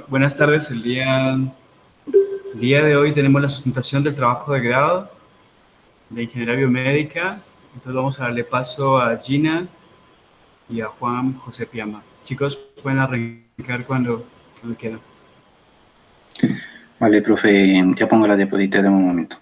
Buenas tardes. El día de hoy tenemos la sustentación del trabajo de grado de Ingeniería Biomédica. Entonces vamos a darle paso a Gina y a Juan José Piama. Chicos, pueden arrancar cuando quieran. Vale, profe, ya pongo la diapositiva de un momento.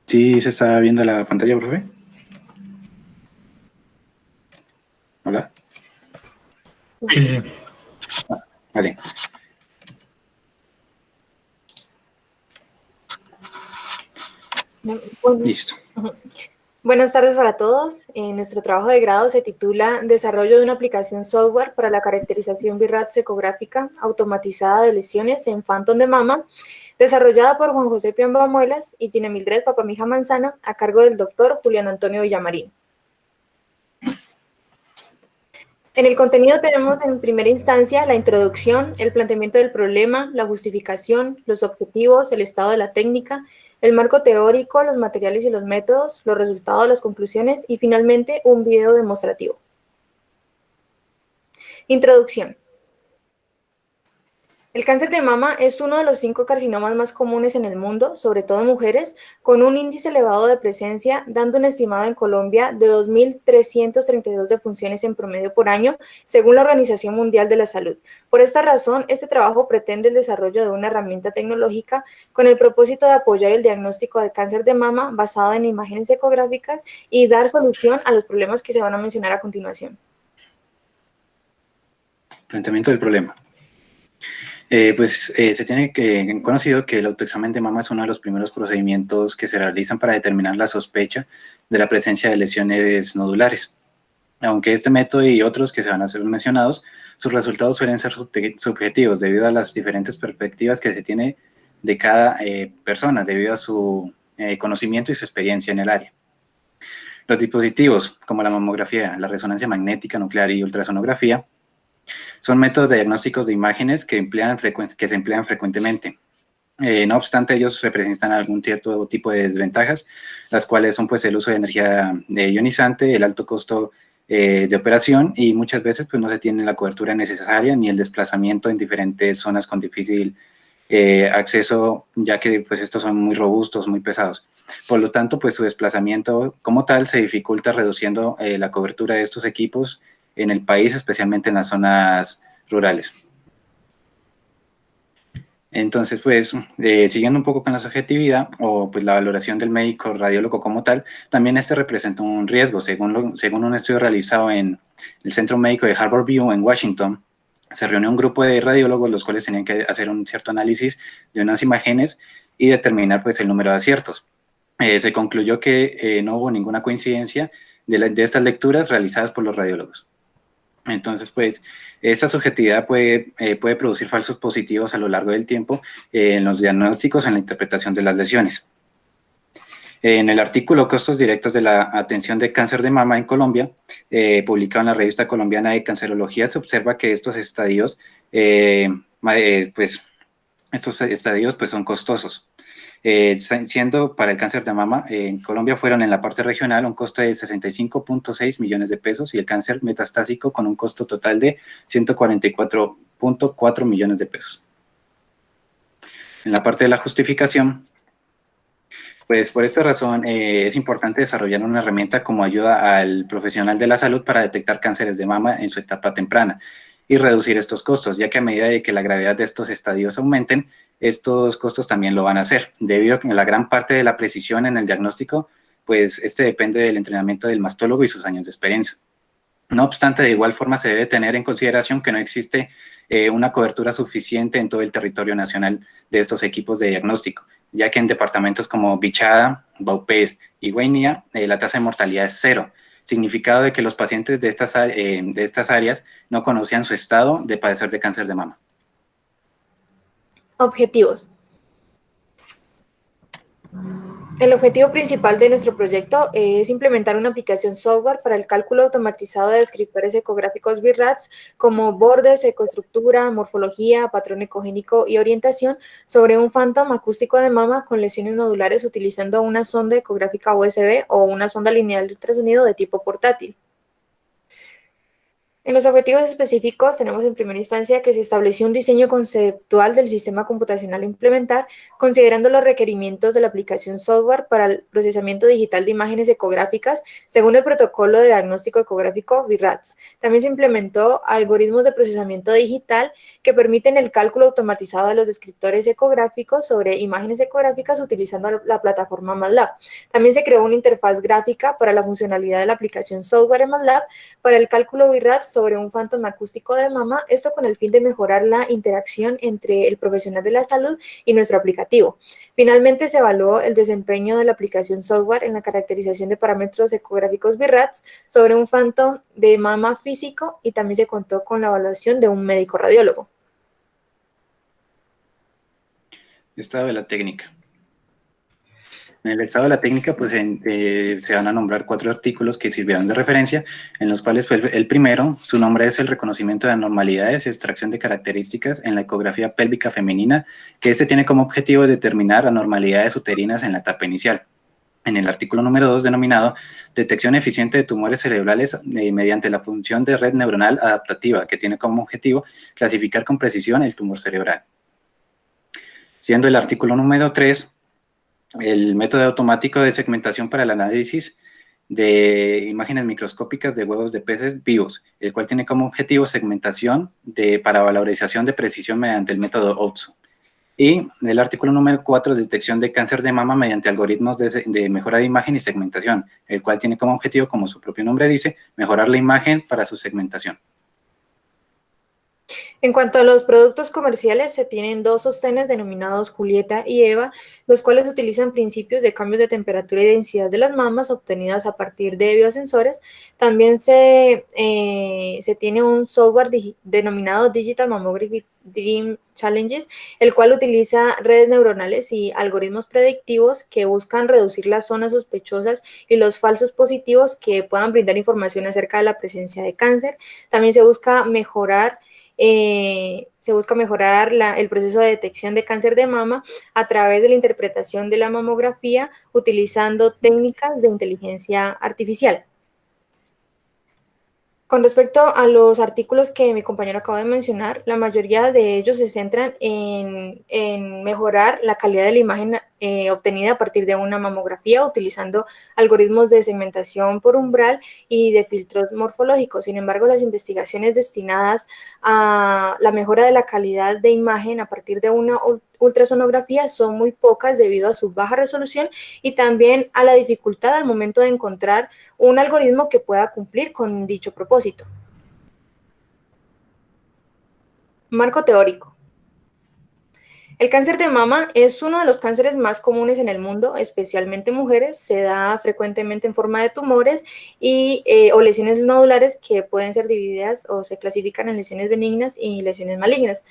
¿Sí se está viendo la pantalla, profe? ¿Hola? Sí, sí. Vale. Listo. Buenas tardes para todos. Nuestro trabajo de grado se titula Desarrollo de una aplicación software para la caracterización BI-RADS ecográfica automatizada de lesiones en Phantom de mama, desarrollada por Juan José Piamba Muelas y Gina Mildred Papamija Manzana, a cargo del doctor Julián Antonio Villamarín. En el contenido tenemos en primera instancia la introducción, el planteamiento del problema, la justificación, los objetivos, el estado de la técnica, el marco teórico, los materiales y los métodos, los resultados, las conclusiones y finalmente un video demostrativo. Introducción. El cáncer de mama es uno de los 5 carcinomas más comunes en el mundo, sobre todo en mujeres, con un índice elevado de presencia, dando un estimado en Colombia de 2.332 defunciones en promedio por año, según la Organización Mundial de la Salud. Por esta razón, este trabajo pretende el desarrollo de una herramienta tecnológica con el propósito de apoyar el diagnóstico de cáncer de mama basado en imágenes ecográficas y dar solución a los problemas que se van a mencionar a continuación. Planteamiento del problema. Se tiene conocido que el autoexamen de mama es uno de los primeros procedimientos que se realizan para determinar la sospecha de la presencia de lesiones nodulares. Aunque este método y otros que se van a ser mencionados, sus resultados suelen ser subjetivos debido a las diferentes perspectivas que se tiene de cada persona, debido a su conocimiento y su experiencia en el área. Los dispositivos, como la mamografía, la resonancia magnética nuclear y ultrasonografía, son métodos de diagnósticos de imágenes que se emplean frecuentemente. No obstante, ellos representan algún cierto tipo de desventajas, las cuales son pues el uso de energía ionizante, el alto costo de operación y muchas veces pues no se tiene la cobertura necesaria ni el desplazamiento en diferentes zonas con difícil acceso, ya que pues estos son muy robustos, muy pesados. Por lo tanto, pues su desplazamiento como tal se dificulta reduciendo la cobertura de estos equipos en el país, especialmente en las zonas rurales. Entonces, pues, siguiendo un poco con la subjetividad o pues la valoración del médico radiólogo como tal, también este representa un riesgo, según un estudio realizado en el Centro Médico de Harborview en Washington. Se reunió un grupo de radiólogos, los cuales tenían que hacer un cierto análisis de unas imágenes y determinar pues el número de aciertos. Se concluyó que no hubo ninguna coincidencia de estas lecturas realizadas por los radiólogos. Entonces, pues, esta subjetividad puede producir falsos positivos a lo largo del tiempo en los diagnósticos, en la interpretación de las lesiones. En el artículo Costos directos de la atención de cáncer de mama en Colombia, publicado en la revista colombiana de cancerología, se observa que estos estadios, pues, son costosos. Siendo para el cáncer de mama, en Colombia fueron en la parte regional un costo de 65.6 millones de pesos y el cáncer metastásico con un costo total de 144.4 millones de pesos. En la parte de la justificación, pues por esta razón es importante desarrollar una herramienta como ayuda al profesional de la salud para detectar cánceres de mama en su etapa temprana y reducir estos costos, ya que a medida de que la gravedad de estos estadios aumenten, estos costos también lo van a hacer, debido a que la gran parte de la precisión en el diagnóstico, pues este depende del entrenamiento del mastólogo y sus años de experiencia. No obstante, de igual forma se debe tener en consideración que no existe una cobertura suficiente en todo el territorio nacional de estos equipos de diagnóstico, ya que en departamentos como Bichada, Vaupés y Guainía, la tasa de mortalidad es 0, significado de que los pacientes de estas áreas no conocían su estado de padecer de cáncer de mama. Objetivos. El objetivo principal de nuestro proyecto es implementar una aplicación software para el cálculo automatizado de descriptores ecográficos BIRADS como bordes, ecoestructura, morfología, patrón ecogénico y orientación sobre un phantom acústico de mama con lesiones nodulares utilizando una sonda ecográfica USB o una sonda lineal de ultrasonido de tipo portátil. En los objetivos específicos tenemos en primera instancia que se estableció un diseño conceptual del sistema computacional a implementar, considerando los requerimientos de la aplicación software para el procesamiento digital de imágenes ecográficas según el protocolo de diagnóstico ecográfico BIRADS. También se implementó algoritmos de procesamiento digital que permiten el cálculo automatizado de los descriptores ecográficos sobre imágenes ecográficas utilizando la plataforma MATLAB. También se creó una interfaz gráfica para la funcionalidad de la aplicación software en MATLAB para el cálculo BIRADS sobre un phantom acústico de mama, esto con el fin de mejorar la interacción entre el profesional de la salud y nuestro aplicativo. Finalmente, se evaluó el desempeño de la aplicación software en la caracterización de parámetros ecográficos BIRADS sobre un phantom de mama físico y también se contó con la evaluación de un médico radiólogo. Estado de la técnica. En el estado de la técnica, pues se van a nombrar 4 artículos que sirvieron de referencia, en los cuales pues, el primero, su nombre es el reconocimiento de anormalidades y extracción de características en la ecografía pélvica femenina, que este tiene como objetivo determinar anormalidades uterinas en la etapa inicial. En el artículo número 2, denominado detección eficiente de tumores cerebrales mediante la función de red neuronal adaptativa, que tiene como objetivo clasificar con precisión el tumor cerebral. Siendo el artículo número 3, el método automático de segmentación para el análisis de imágenes microscópicas de huevos de peces vivos, el cual tiene como objetivo segmentación para valorización de precisión mediante el método OPSO. Y el artículo número 4 es detección de cáncer de mama mediante algoritmos de mejora de imagen y segmentación, el cual tiene como objetivo, como su propio nombre dice, mejorar la imagen para su segmentación. En cuanto a los productos comerciales, se tienen 2 sostenes denominados Julieta y Eva, los cuales utilizan principios de cambios de temperatura y densidad de las mamas obtenidas a partir de biosensores. También se tiene un software denominado Digital Mammography Dream Challenges, el cual utiliza redes neuronales y algoritmos predictivos que buscan reducir las zonas sospechosas y los falsos positivos que puedan brindar información acerca de la presencia de cáncer. También se busca mejorar el proceso de detección de cáncer de mama a través de la interpretación de la mamografía utilizando técnicas de inteligencia artificial. Con respecto a los artículos que mi compañero acaba de mencionar, la mayoría de ellos se centran en mejorar la calidad de la imagen obtenida a partir de una mamografía utilizando algoritmos de segmentación por umbral y de filtros morfológicos. Sin embargo, las investigaciones destinadas a la mejora de la calidad de imagen a partir de una ultrasonografía son muy pocas debido a su baja resolución y también a la dificultad al momento de encontrar un algoritmo que pueda cumplir con dicho propósito. Marco teórico. El cáncer de mama es uno de los cánceres más comunes en el mundo, especialmente en mujeres. Se da frecuentemente en forma de tumores o lesiones nodulares que pueden ser divididas o se clasifican en lesiones benignas y lesiones malignas.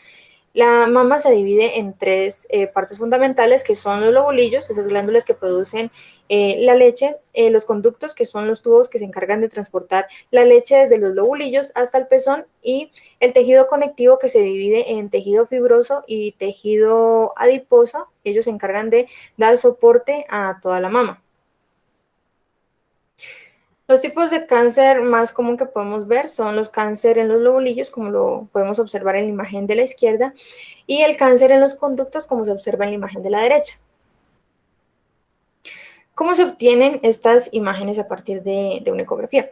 La mama se divide en 3 partes fundamentales, que son los lobulillos, esas glándulas que producen la leche, los conductos, que son los tubos que se encargan de transportar la leche desde los lobulillos hasta el pezón, y el tejido conectivo, que se divide en tejido fibroso y tejido adiposo. Ellos se encargan de dar soporte a toda la mama. Los tipos de cáncer más común que podemos ver son los cánceres en los lobulillos, como lo podemos observar en la imagen de la izquierda, y el cáncer en los conductos, como se observa en la imagen de la derecha. ¿Cómo se obtienen estas imágenes a partir de una ecografía?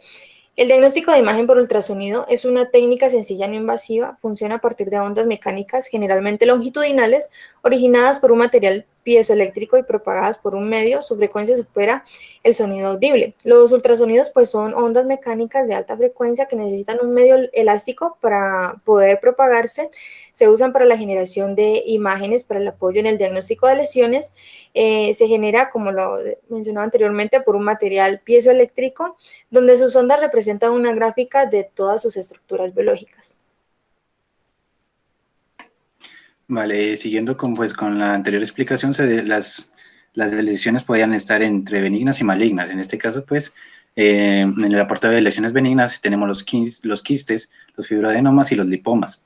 El diagnóstico de imagen por ultrasonido es una técnica sencilla no invasiva, funciona a partir de ondas mecánicas generalmente longitudinales, originadas por un material piezoeléctrico y propagadas por un medio. Su frecuencia supera el sonido audible. Los ultrasonidos pues son ondas mecánicas de alta frecuencia que necesitan un medio elástico para poder propagarse. Se usan para la generación de imágenes para el apoyo en el diagnóstico de lesiones. Se genera, como lo mencionaba anteriormente, por un material piezoeléctrico, donde sus ondas representan una gráfica de todas sus estructuras biológicas. Vale, siguiendo con la anterior explicación, las lesiones podían estar entre benignas y malignas. En este caso, pues, en el apartado de lesiones benignas tenemos los quistes, los fibroadenomas y los lipomas.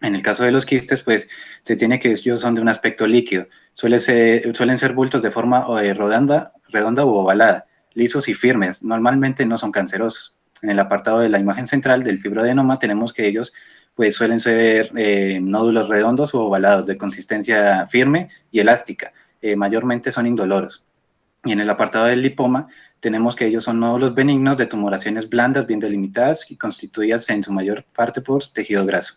En el caso de los quistes, pues, se tiene que ellos son de un aspecto líquido. Suelen ser bultos de forma redonda u ovalada, lisos y firmes. Normalmente no son cancerosos. En el apartado de la imagen central del fibroadenoma tenemos que ellos pues suelen ser nódulos redondos o ovalados de consistencia firme y elástica. Mayormente son indoloros. Y en el apartado del lipoma tenemos que ellos son nódulos benignos de tumoraciones blandas bien delimitadas y constituidas en su mayor parte por tejido graso.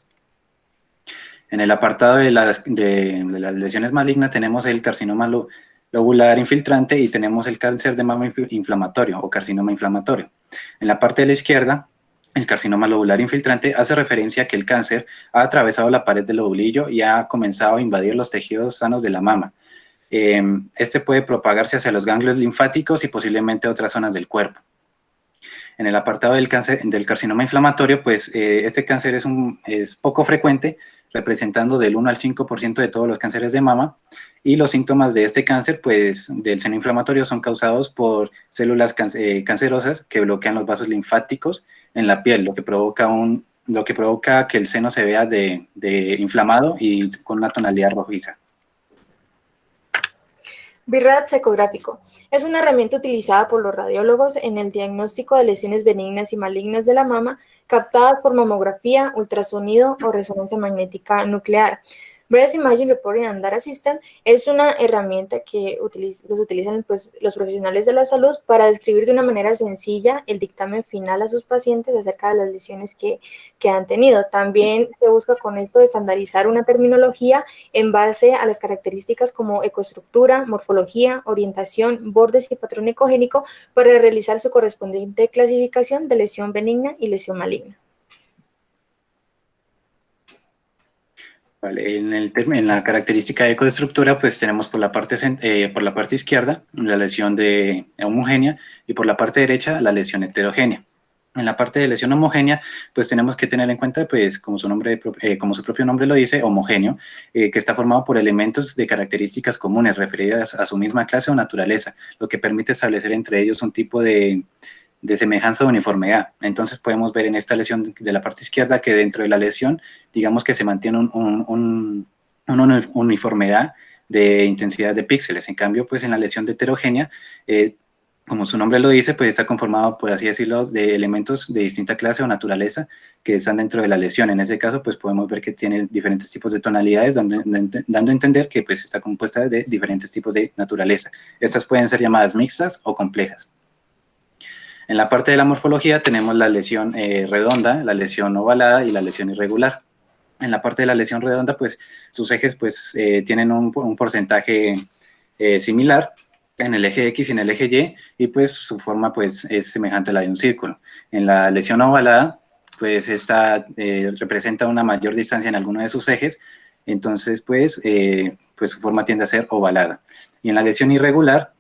En el apartado de las lesiones malignas tenemos el carcinoma lobular infiltrante y tenemos el cáncer de mama inflamatorio o carcinoma inflamatorio. En la parte de la izquierda, el carcinoma lobular infiltrante hace referencia a que el cáncer ha atravesado la pared del lobulillo y ha comenzado a invadir los tejidos sanos de la mama. Este puede propagarse hacia los ganglios linfáticos y posiblemente otras zonas del cuerpo. En el apartado del carcinoma inflamatorio, pues este cáncer es poco frecuente, representando del 1 al 5% de todos los cánceres de mama, y los síntomas de este cáncer, pues del seno inflamatorio, son causados por células cancerosas que bloquean los vasos linfáticos en la piel, lo que provoca que el seno se vea de inflamado y con una tonalidad rojiza. BI-RADS ecográfico. Es una herramienta utilizada por los radiólogos en el diagnóstico de lesiones benignas y malignas de la mama captadas por mamografía, ultrasonido o resonancia magnética nuclear. Breast Imaging Reporting and Data System es una herramienta que utilizan pues, los profesionales de la salud para describir de una manera sencilla el dictamen final a sus pacientes acerca de las lesiones que han tenido. También se busca con esto estandarizar una terminología en base a las características como ecoestructura, morfología, orientación, bordes y patrón ecogénico para realizar su correspondiente clasificación de lesión benigna y lesión maligna. Vale, en la característica de ecoestructura, pues tenemos por la parte izquierda la lesión homogénea y por la parte derecha la lesión heterogénea. En la parte de lesión homogénea, pues tenemos que tener en cuenta, pues como su propio nombre lo dice, homogéneo, que está formado por elementos de características comunes referidas a su misma clase o naturaleza, lo que permite establecer entre ellos un tipo de semejanza o uniformidad. Entonces podemos ver en esta lesión de la parte izquierda que dentro de la lesión, digamos que se mantiene una uniformidad de intensidad de píxeles. En cambio, pues en la lesión de heterogénea, como su nombre lo dice, pues está conformado, por así decirlo, de elementos de distinta clase o naturaleza que están dentro de la lesión. En ese caso, pues podemos ver que tiene diferentes tipos de tonalidades, dando a entender que pues está compuesta de diferentes tipos de naturaleza. Estas pueden ser llamadas mixtas o complejas. En la parte de la morfología tenemos la lesión redonda, la lesión ovalada y la lesión irregular. En la parte de la lesión redonda, pues sus ejes pues, tienen un porcentaje similar en el eje X y en el eje Y pues su forma pues, es semejante a la de un círculo. En la lesión ovalada, pues esta representa una mayor distancia en alguno de sus ejes, entonces pues su forma tiende a ser ovalada. Y en la lesión irregular,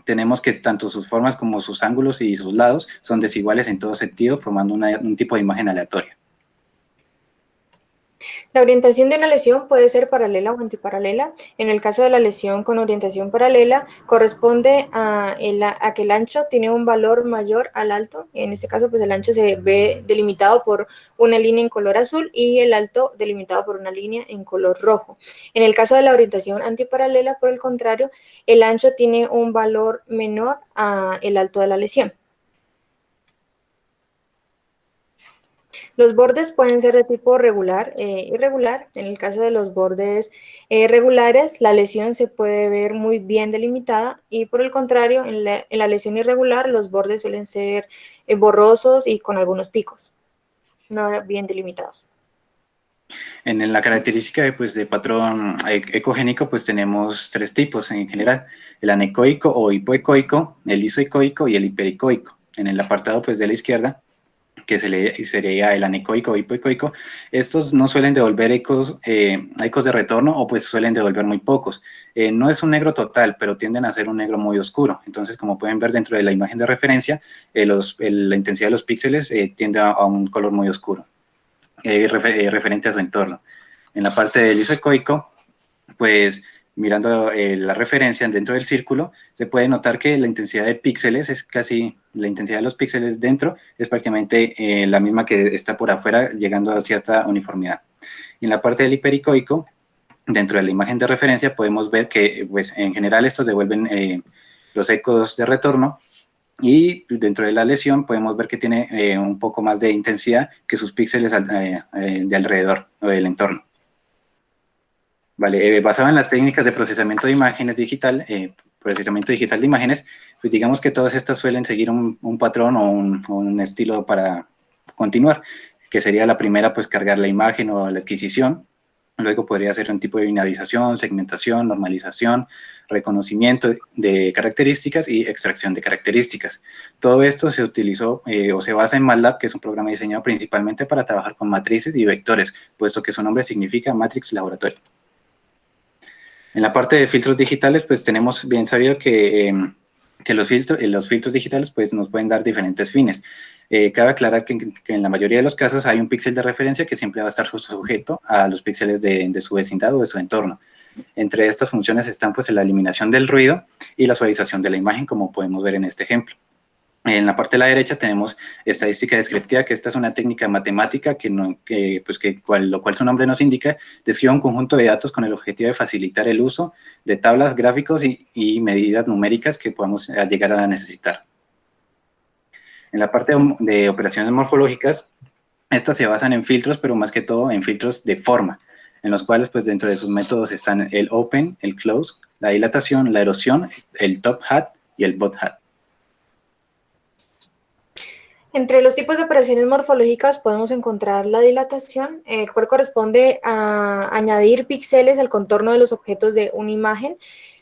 tenemos que tanto sus formas como sus ángulos y sus lados son desiguales en todo sentido, formando un tipo de imagen aleatoria. La orientación de una lesión puede ser paralela o antiparalela. En el caso de la lesión con orientación paralela, corresponde a que el ancho tiene un valor mayor al alto. En este caso, pues el ancho se ve delimitado por una línea en color azul y el alto delimitado por una línea en color rojo. En el caso de la orientación antiparalela, por el contrario, el ancho tiene un valor menor al alto de la lesión. Los bordes pueden ser de tipo regular e irregular. En el caso de los bordes regulares, la lesión se puede ver muy bien delimitada y por el contrario, en la lesión irregular, los bordes suelen ser borrosos y con algunos picos, no bien delimitados. En la característica pues, de patrón ecogénico, pues tenemos tres tipos en general: el anecoico o hipoecoico, el isoecoico y el hipericoico. En el apartado pues, de la izquierda, que sería el anecoico o hipoecoico, estos no suelen devolver ecos de retorno o pues suelen devolver muy pocos. No es un negro total, pero tienden a ser un negro muy oscuro. Entonces, como pueden ver dentro de la imagen de referencia, la intensidad de los píxeles tiende a un color muy oscuro, referente a su entorno. En la parte del isoecoico, pues mirando la referencia dentro del círculo, se puede notar que la intensidad de píxeles es casi, la intensidad de los píxeles dentro es prácticamente la misma que está por afuera, llegando a cierta uniformidad. Y en la parte del hipericoico, dentro de la imagen de referencia, podemos ver que pues, en general estos devuelven los ecos de retorno, y dentro de la lesión podemos ver que tiene un poco más de intensidad que sus píxeles de alrededor o del entorno. Vale, basado en las técnicas de procesamiento de imágenes digital, procesamiento digital de imágenes, pues digamos que todas estas suelen seguir un patrón o un estilo para continuar, que sería la primera, pues cargar la imagen o la adquisición. Luego podría ser un tipo de binarización, segmentación, normalización, reconocimiento de características y extracción de características. Todo esto se utilizó o se basa en MATLAB, que es un programa diseñado principalmente para trabajar con matrices y vectores, puesto que su nombre significa Matrix Laboratory. En la parte de filtros digitales, pues tenemos bien sabido que los filtros digitales pues, nos pueden dar diferentes fines. Cabe aclarar que en la mayoría de los casos hay un píxel de referencia que siempre va a estar sujeto a los píxeles de su vecindad o de su entorno. Entre estas funciones están pues, la eliminación del ruido y la suavización de la imagen, como podemos ver en este ejemplo. En la parte de la derecha tenemos estadística descriptiva, que esta es una técnica matemática lo cual su nombre nos indica, describe un conjunto de datos con el objetivo de facilitar el uso de tablas, gráficos y medidas numéricas que podamos llegar a necesitar. En la parte de operaciones morfológicas, estas se basan en filtros, pero más que todo en filtros de forma, en los cuales pues dentro de sus métodos están el open, el close, la dilatación, la erosión, el top hat y el bottom hat. Entre los tipos de operaciones morfológicas podemos encontrar la dilatación, el cual corresponde a añadir píxeles al contorno de los objetos de una imagen.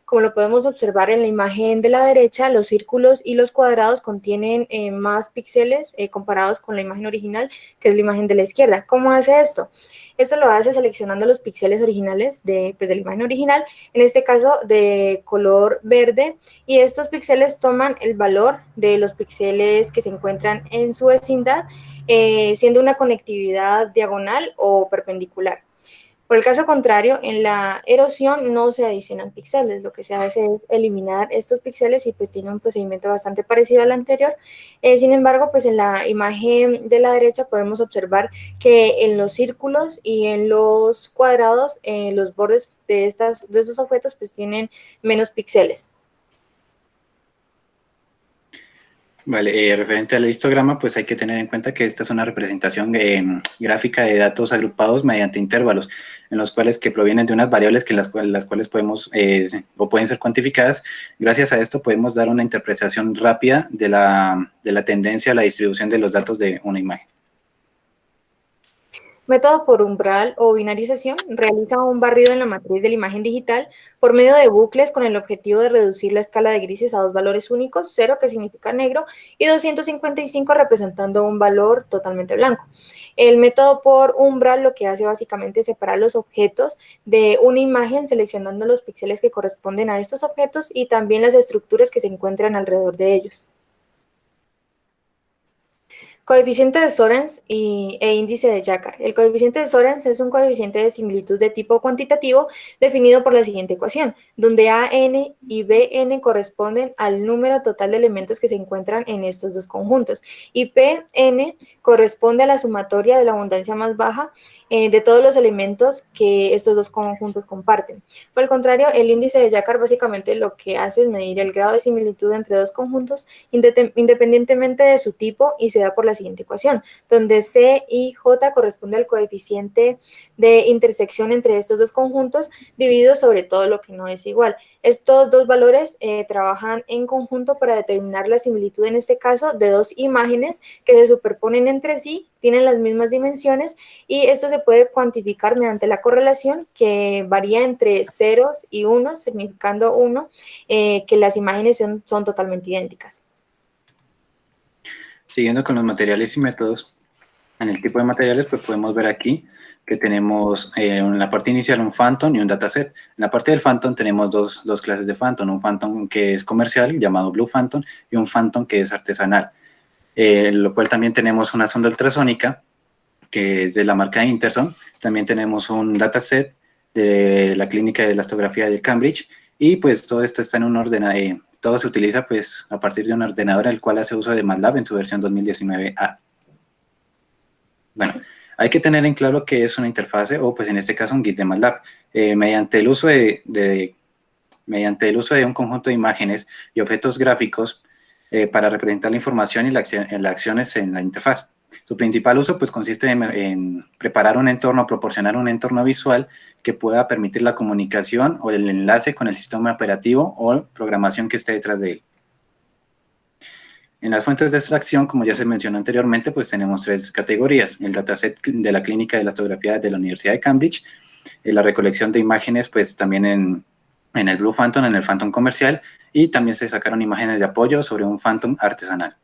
Como lo podemos observar en la imagen de la derecha, los círculos y los cuadrados contienen más píxeles comparados con la imagen original, que es la imagen de la izquierda. ¿Cómo hace esto? Esto lo hace seleccionando los píxeles originales de la imagen original, en este caso de color verde, y estos píxeles toman el valor de los píxeles que se encuentran en su vecindad, siendo una conectividad diagonal o perpendicular. Por el caso contrario, en la erosión no se adicionan píxeles, lo que se hace es eliminar estos píxeles y pues tiene un procedimiento bastante parecido al anterior. Sin embargo, pues en la imagen de la derecha podemos observar que en los círculos y en los cuadrados, los bordes de esos objetos pues tienen menos píxeles. Vale, referente al histograma, pues hay que tener en cuenta que esta es una representación gráfica de datos agrupados mediante intervalos, en los cuales que provienen de unas variables que las cuales podemos o pueden ser cuantificadas. Gracias a esto podemos dar una interpretación rápida de la tendencia a la distribución de los datos de una imagen. Método por umbral o binarización realiza un barrido en la matriz de la imagen digital por medio de bucles con el objetivo de reducir la escala de grises a dos valores únicos, 0 que significa negro y 255 representando un valor totalmente blanco. El método por umbral lo que hace básicamente es separar los objetos de una imagen seleccionando los píxeles que corresponden a estos objetos y también las estructuras que se encuentran alrededor de ellos. Coeficiente de Sorens e índice de Jacquard. El coeficiente de Sorens es un coeficiente de similitud de tipo cuantitativo definido por la siguiente ecuación, donde AN y BN corresponden al número total de elementos que se encuentran en estos dos conjuntos, y PN corresponde a la sumatoria de la abundancia más baja de todos los elementos que estos dos conjuntos comparten. Por el contrario, el índice de Jacquard básicamente lo que hace es medir el grado de similitud entre dos conjuntos independientemente de su tipo y se da por la siguiente ecuación, donde C y J corresponde al coeficiente de intersección entre estos dos conjuntos dividido sobre todo lo que no es igual. Estos dos valores trabajan en conjunto para determinar la similitud, en este caso, de dos imágenes que se superponen entre sí, tienen las mismas dimensiones y esto se puede cuantificar mediante la correlación que varía entre ceros y unos, significando que las imágenes son totalmente idénticas. Siguiendo con los materiales y métodos, en el tipo de materiales pues podemos ver aquí que tenemos en la parte inicial un Phantom y un dataset. En la parte del Phantom tenemos dos clases de Phantom, un Phantom que es comercial llamado Blue Phantom y un Phantom que es artesanal. Lo cual también tenemos una sonda ultrasónica que es de la marca Interson. También tenemos un dataset de la Clínica de Elastografía de Cambridge, y pues todo esto está en un ordenador, todo se utiliza pues a partir de un ordenador el cual hace uso de MATLAB en su versión 2019A. Bueno, hay que tener en claro qué es una interfase, o pues en este caso un GIF de MATLAB. Mediante el uso de un conjunto de imágenes y objetos gráficos para representar la información y las acciones en la interfaz. Su principal uso pues consiste en preparar un entorno, proporcionar un entorno visual que pueda permitir la comunicación o el enlace con el sistema operativo o programación que esté detrás de él. En las fuentes de extracción, como ya se mencionó anteriormente, pues tenemos tres categorías: el dataset de la Clínica de Elastografía de la Universidad de Cambridge, la recolección de imágenes pues también en el Blue Phantom, en el Phantom comercial, y también se sacaron imágenes de apoyo sobre un Phantom artesanal.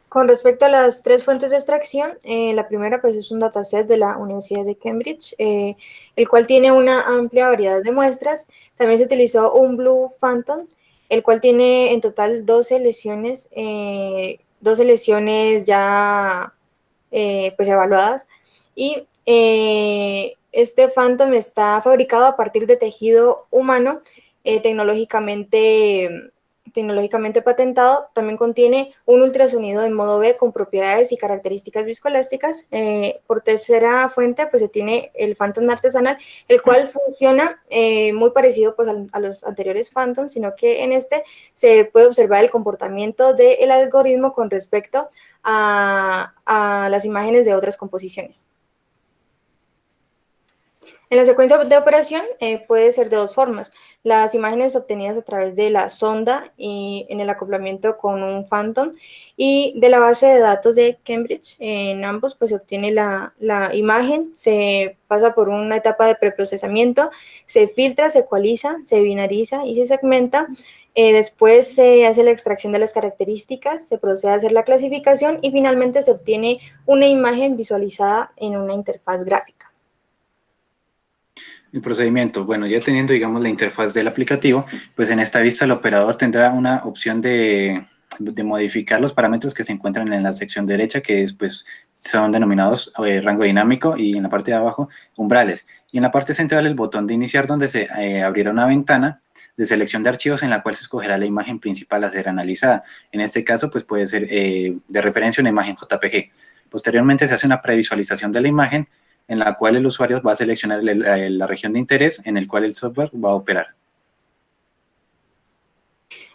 Con respecto a las tres fuentes de extracción, la primera pues es un dataset de la Universidad de Cambridge, el cual tiene una amplia variedad de muestras. También se utilizó un Blue Phantom, el cual tiene en total 12 lesiones ya pues evaluadas, y este Phantom está fabricado a partir de tejido humano tecnológicamente patentado. También contiene un ultrasonido en modo B con propiedades y características viscoelásticas. Por tercera fuente, pues se tiene el Phantom artesanal, el cual funciona muy parecido pues a los anteriores Phantom, sino que en este se puede observar el comportamiento del algoritmo con respecto a las imágenes de otras composiciones. En la secuencia de operación puede ser de dos formas: las imágenes obtenidas a través de la sonda y en el acoplamiento con un Phantom, y de la base de datos de Cambridge. En ambos pues se obtiene la imagen, se pasa por una etapa de preprocesamiento, se filtra, se ecualiza, se binariza y se segmenta. Después se hace la extracción de las características, se procede a hacer la clasificación y finalmente se obtiene una imagen visualizada en una interfaz gráfica. El procedimiento, bueno, ya teniendo, digamos, la interfaz del aplicativo, pues en esta vista el operador tendrá una opción de modificar los parámetros que se encuentran en la sección derecha, que pues, son denominados rango dinámico, y en la parte de abajo umbrales. Y en la parte central el botón de iniciar, donde se abrirá una ventana de selección de archivos en la cual se escogerá la imagen principal a ser analizada. En este caso, pues puede ser de referencia una imagen JPG. Posteriormente se hace una previsualización de la imagen, en la cual el usuario va a seleccionar la región de interés en el cual el software va a operar.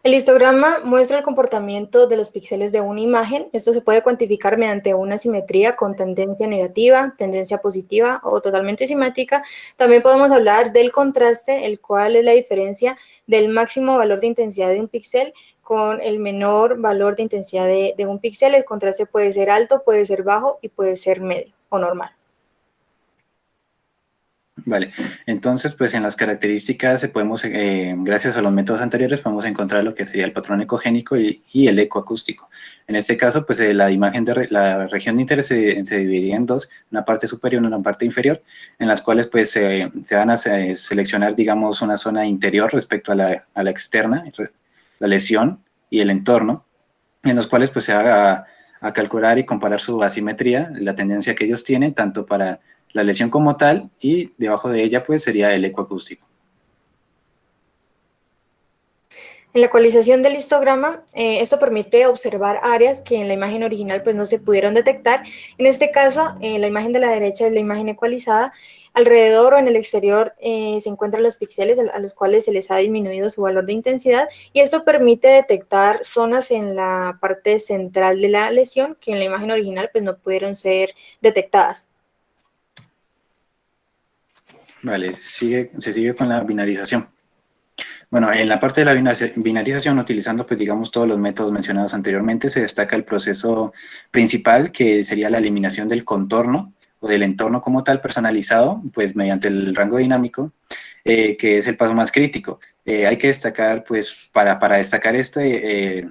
El histograma muestra el comportamiento de los píxeles de una imagen. Esto se puede cuantificar mediante una simetría con tendencia negativa, tendencia positiva o totalmente simétrica. También podemos hablar del contraste, el cual es la diferencia del máximo valor de intensidad de un píxel con el menor valor de intensidad de un píxel. El contraste puede ser alto, puede ser bajo y puede ser medio o normal. Vale, entonces pues en las características gracias a los métodos anteriores podemos encontrar lo que sería el patrón ecogénico y el ecoacústico. En este caso pues la imagen de la región de interés se dividiría en dos: una parte superior y una parte inferior, en las cuales pues se van a seleccionar, digamos, una zona interior respecto a la externa, la lesión y el entorno, en los cuales pues se va a calcular y comparar su asimetría, la tendencia que ellos tienen, tanto para la lesión como tal, y debajo de ella pues sería el ecoacústico. En la ecualización del histograma, esto permite observar áreas que en la imagen original pues no se pudieron detectar. En este caso, la imagen de la derecha es la imagen ecualizada. Alrededor o en el exterior se encuentran los píxeles a los cuales se les ha disminuido su valor de intensidad, y esto permite detectar zonas en la parte central de la lesión que en la imagen original pues no pudieron ser detectadas. Vale, se sigue con la binarización. Bueno, en la parte de la binarización, utilizando pues digamos todos los métodos mencionados anteriormente, se destaca el proceso principal, que sería la eliminación del contorno o del entorno como tal personalizado, pues mediante el rango dinámico, que es el paso más crítico. Hay que destacar, pues, para destacar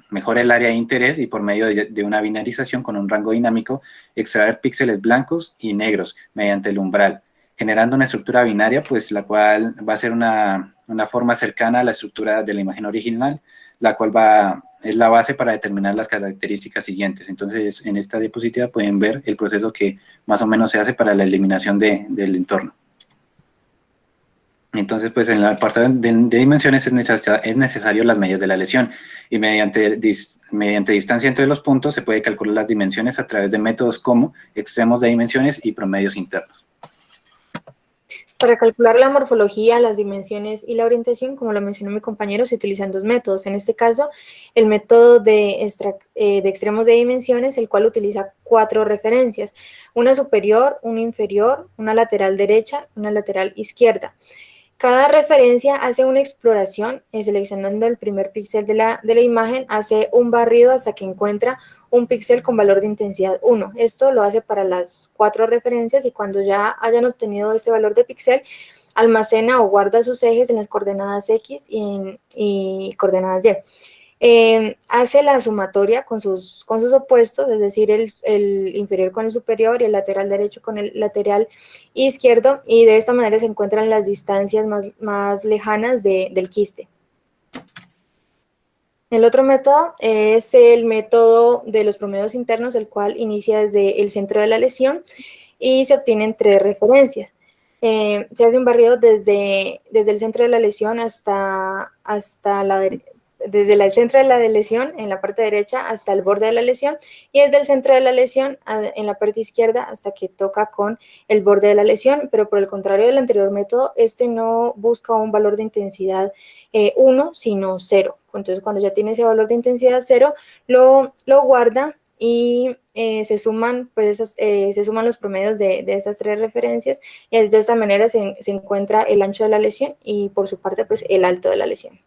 mejora el área de interés, y por medio de una binarización con un rango dinámico, extraer píxeles blancos y negros mediante el umbral, generando una estructura binaria, pues la cual va a ser una forma cercana a la estructura de la imagen original, la cual es la base para determinar las características siguientes. Entonces, en esta diapositiva pueden ver el proceso que más o menos se hace para la eliminación del entorno. Entonces, pues en el apartado de dimensiones es necesario las medidas de la lesión y mediante distancia entre los puntos se puede calcular las dimensiones a través de métodos como extremos de dimensiones y promedios internos. Para calcular la morfología, las dimensiones y la orientación, como lo mencionó mi compañero, se utilizan dos métodos. En este caso, el método de extremos de dimensiones, el cual utiliza 4 referencias, una superior, una inferior, una lateral derecha, una lateral izquierda. Cada referencia hace una exploración, seleccionando el primer píxel de la imagen, hace un barrido hasta que encuentra un píxel con valor de intensidad 1. Esto lo hace para las 4 referencias y cuando ya hayan obtenido este valor de píxel, almacena o guarda sus ejes en las coordenadas X y coordenadas Y. Hace la sumatoria con sus opuestos, es decir, el inferior con el superior y el lateral derecho con el lateral izquierdo, y de esta manera se encuentran las distancias más lejanas del quiste. El otro método es el método de los promedios internos, el cual inicia desde el centro de la lesión y se obtienen 3 referencias. Se hace un barrido desde el centro de la lesión desde el centro de la lesión en la parte derecha hasta el borde de la lesión y desde el centro de la lesión en la parte izquierda hasta que toca con el borde de la lesión, pero por el contrario del anterior método, este no busca un valor de intensidad 1, sino 0. Entonces, cuando ya tiene ese valor de intensidad 0, lo guarda y se suman los promedios de estas 3 referencias y de esta manera se encuentra el ancho de la lesión y por su parte pues el alto de la lesión.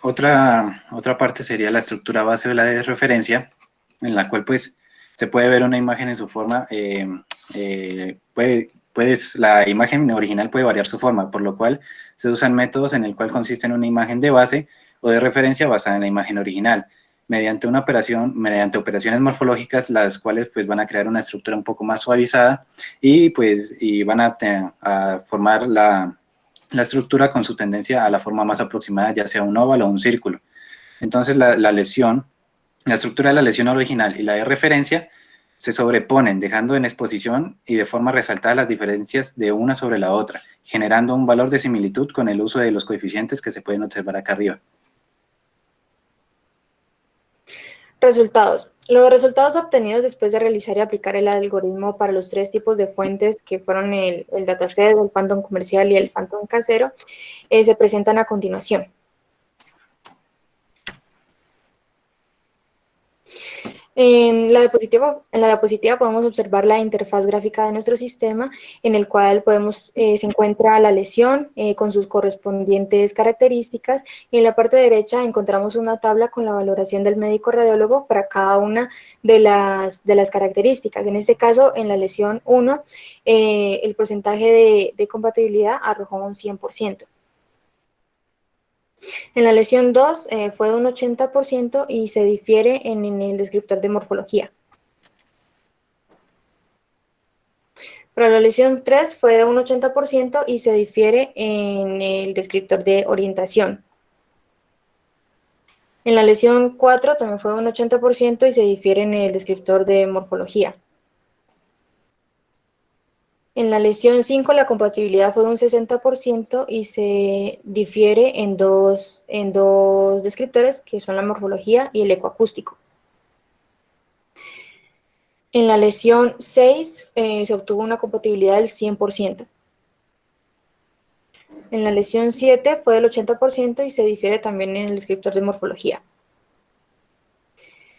Otra parte sería la estructura base de la de referencia, en la cual pues se puede ver una imagen en su forma, la imagen original puede variar su forma, por lo cual se usan métodos en el cual consiste en una imagen de base o de referencia basada en la imagen original, mediante operaciones morfológicas, las cuales pues van a crear una estructura un poco más suavizada y van a formar la estructura con su tendencia a la forma más aproximada, ya sea un óvalo o un círculo. Entonces la estructura de la lesión original y la de referencia se sobreponen, dejando en exposición y de forma resaltada las diferencias de una sobre la otra, generando un valor de similitud con el uso de los coeficientes que se pueden observar acá arriba. Resultados. Los resultados obtenidos después de realizar y aplicar el algoritmo para los 3 tipos de fuentes que fueron el dataset, el phantom comercial y el phantom casero, se presentan a continuación. En la diapositiva podemos observar la interfaz gráfica de nuestro sistema, en el cual se encuentra la lesión con sus correspondientes características, y en la parte derecha encontramos una tabla con la valoración del médico radiólogo para cada una de las características. En este caso, en la lesión 1, el porcentaje de compatibilidad arrojó un 100%. En la lesión 2 fue de un 80% y se difiere en el descriptor de morfología. Para la lesión 3 fue de un 80% y se difiere en el descriptor de orientación. En la lesión 4 también fue de un 80% y se difiere en el descriptor de morfología. En la lesión 5 la compatibilidad fue de un 60% y se difiere en dos descriptores, que son la morfología y el ecoacústico. En la lesión 6 se obtuvo una compatibilidad del 100%. En la lesión 7 fue del 80% y se difiere también en el descriptor de morfología.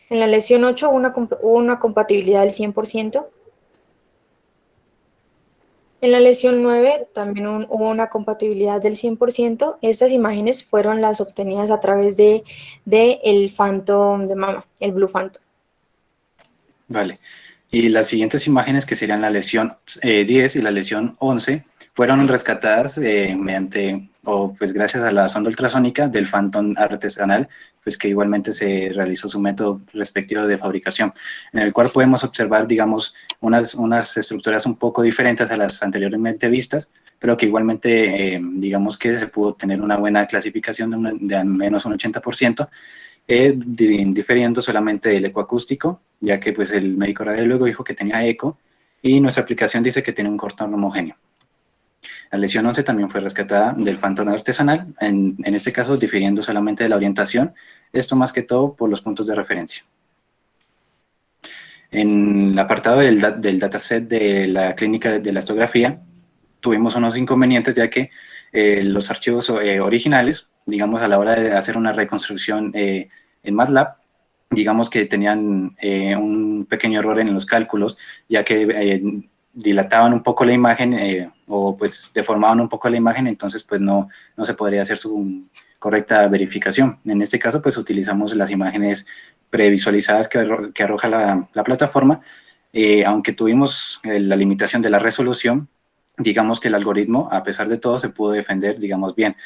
En la lesión 8 hubo una compatibilidad del 100%. En la lesión 9 también hubo una compatibilidad del 100%. Estas imágenes fueron las obtenidas a través del Phantom de mama, el Blue Phantom. Vale. Y las siguientes imágenes, que serían la lesión 10 y la lesión 11, fueron rescatadas gracias a la sonda ultrasónica del Phantom artesanal, pues que igualmente se realizó su método respectivo de fabricación, en el cual podemos observar, digamos, unas estructuras un poco diferentes a las anteriormente vistas, pero que igualmente, digamos que se pudo obtener una buena clasificación de al menos un 80%, diferiendo solamente del ecoacústico, ya que pues el médico radiólogo dijo que tenía eco y nuestra aplicación dice que tiene un cortón homogéneo. La lesión 11 también fue rescatada del pantano artesanal, en este caso difiriendo solamente de la orientación, esto más que todo por los puntos de referencia. En el apartado del dataset de la clínica de elastografía, tuvimos unos inconvenientes ya que los archivos originales, digamos a la hora de hacer una reconstrucción en MATLAB, digamos que tenían un pequeño error en los cálculos, ya que dilataban un poco la imagen o pues deformaban un poco la imagen, entonces pues no se podría hacer su correcta verificación. En este caso pues utilizamos las imágenes previsualizadas que arroja la plataforma, aunque tuvimos la limitación de la resolución, digamos que el algoritmo, a pesar de todo, se pudo defender, digamos, bien,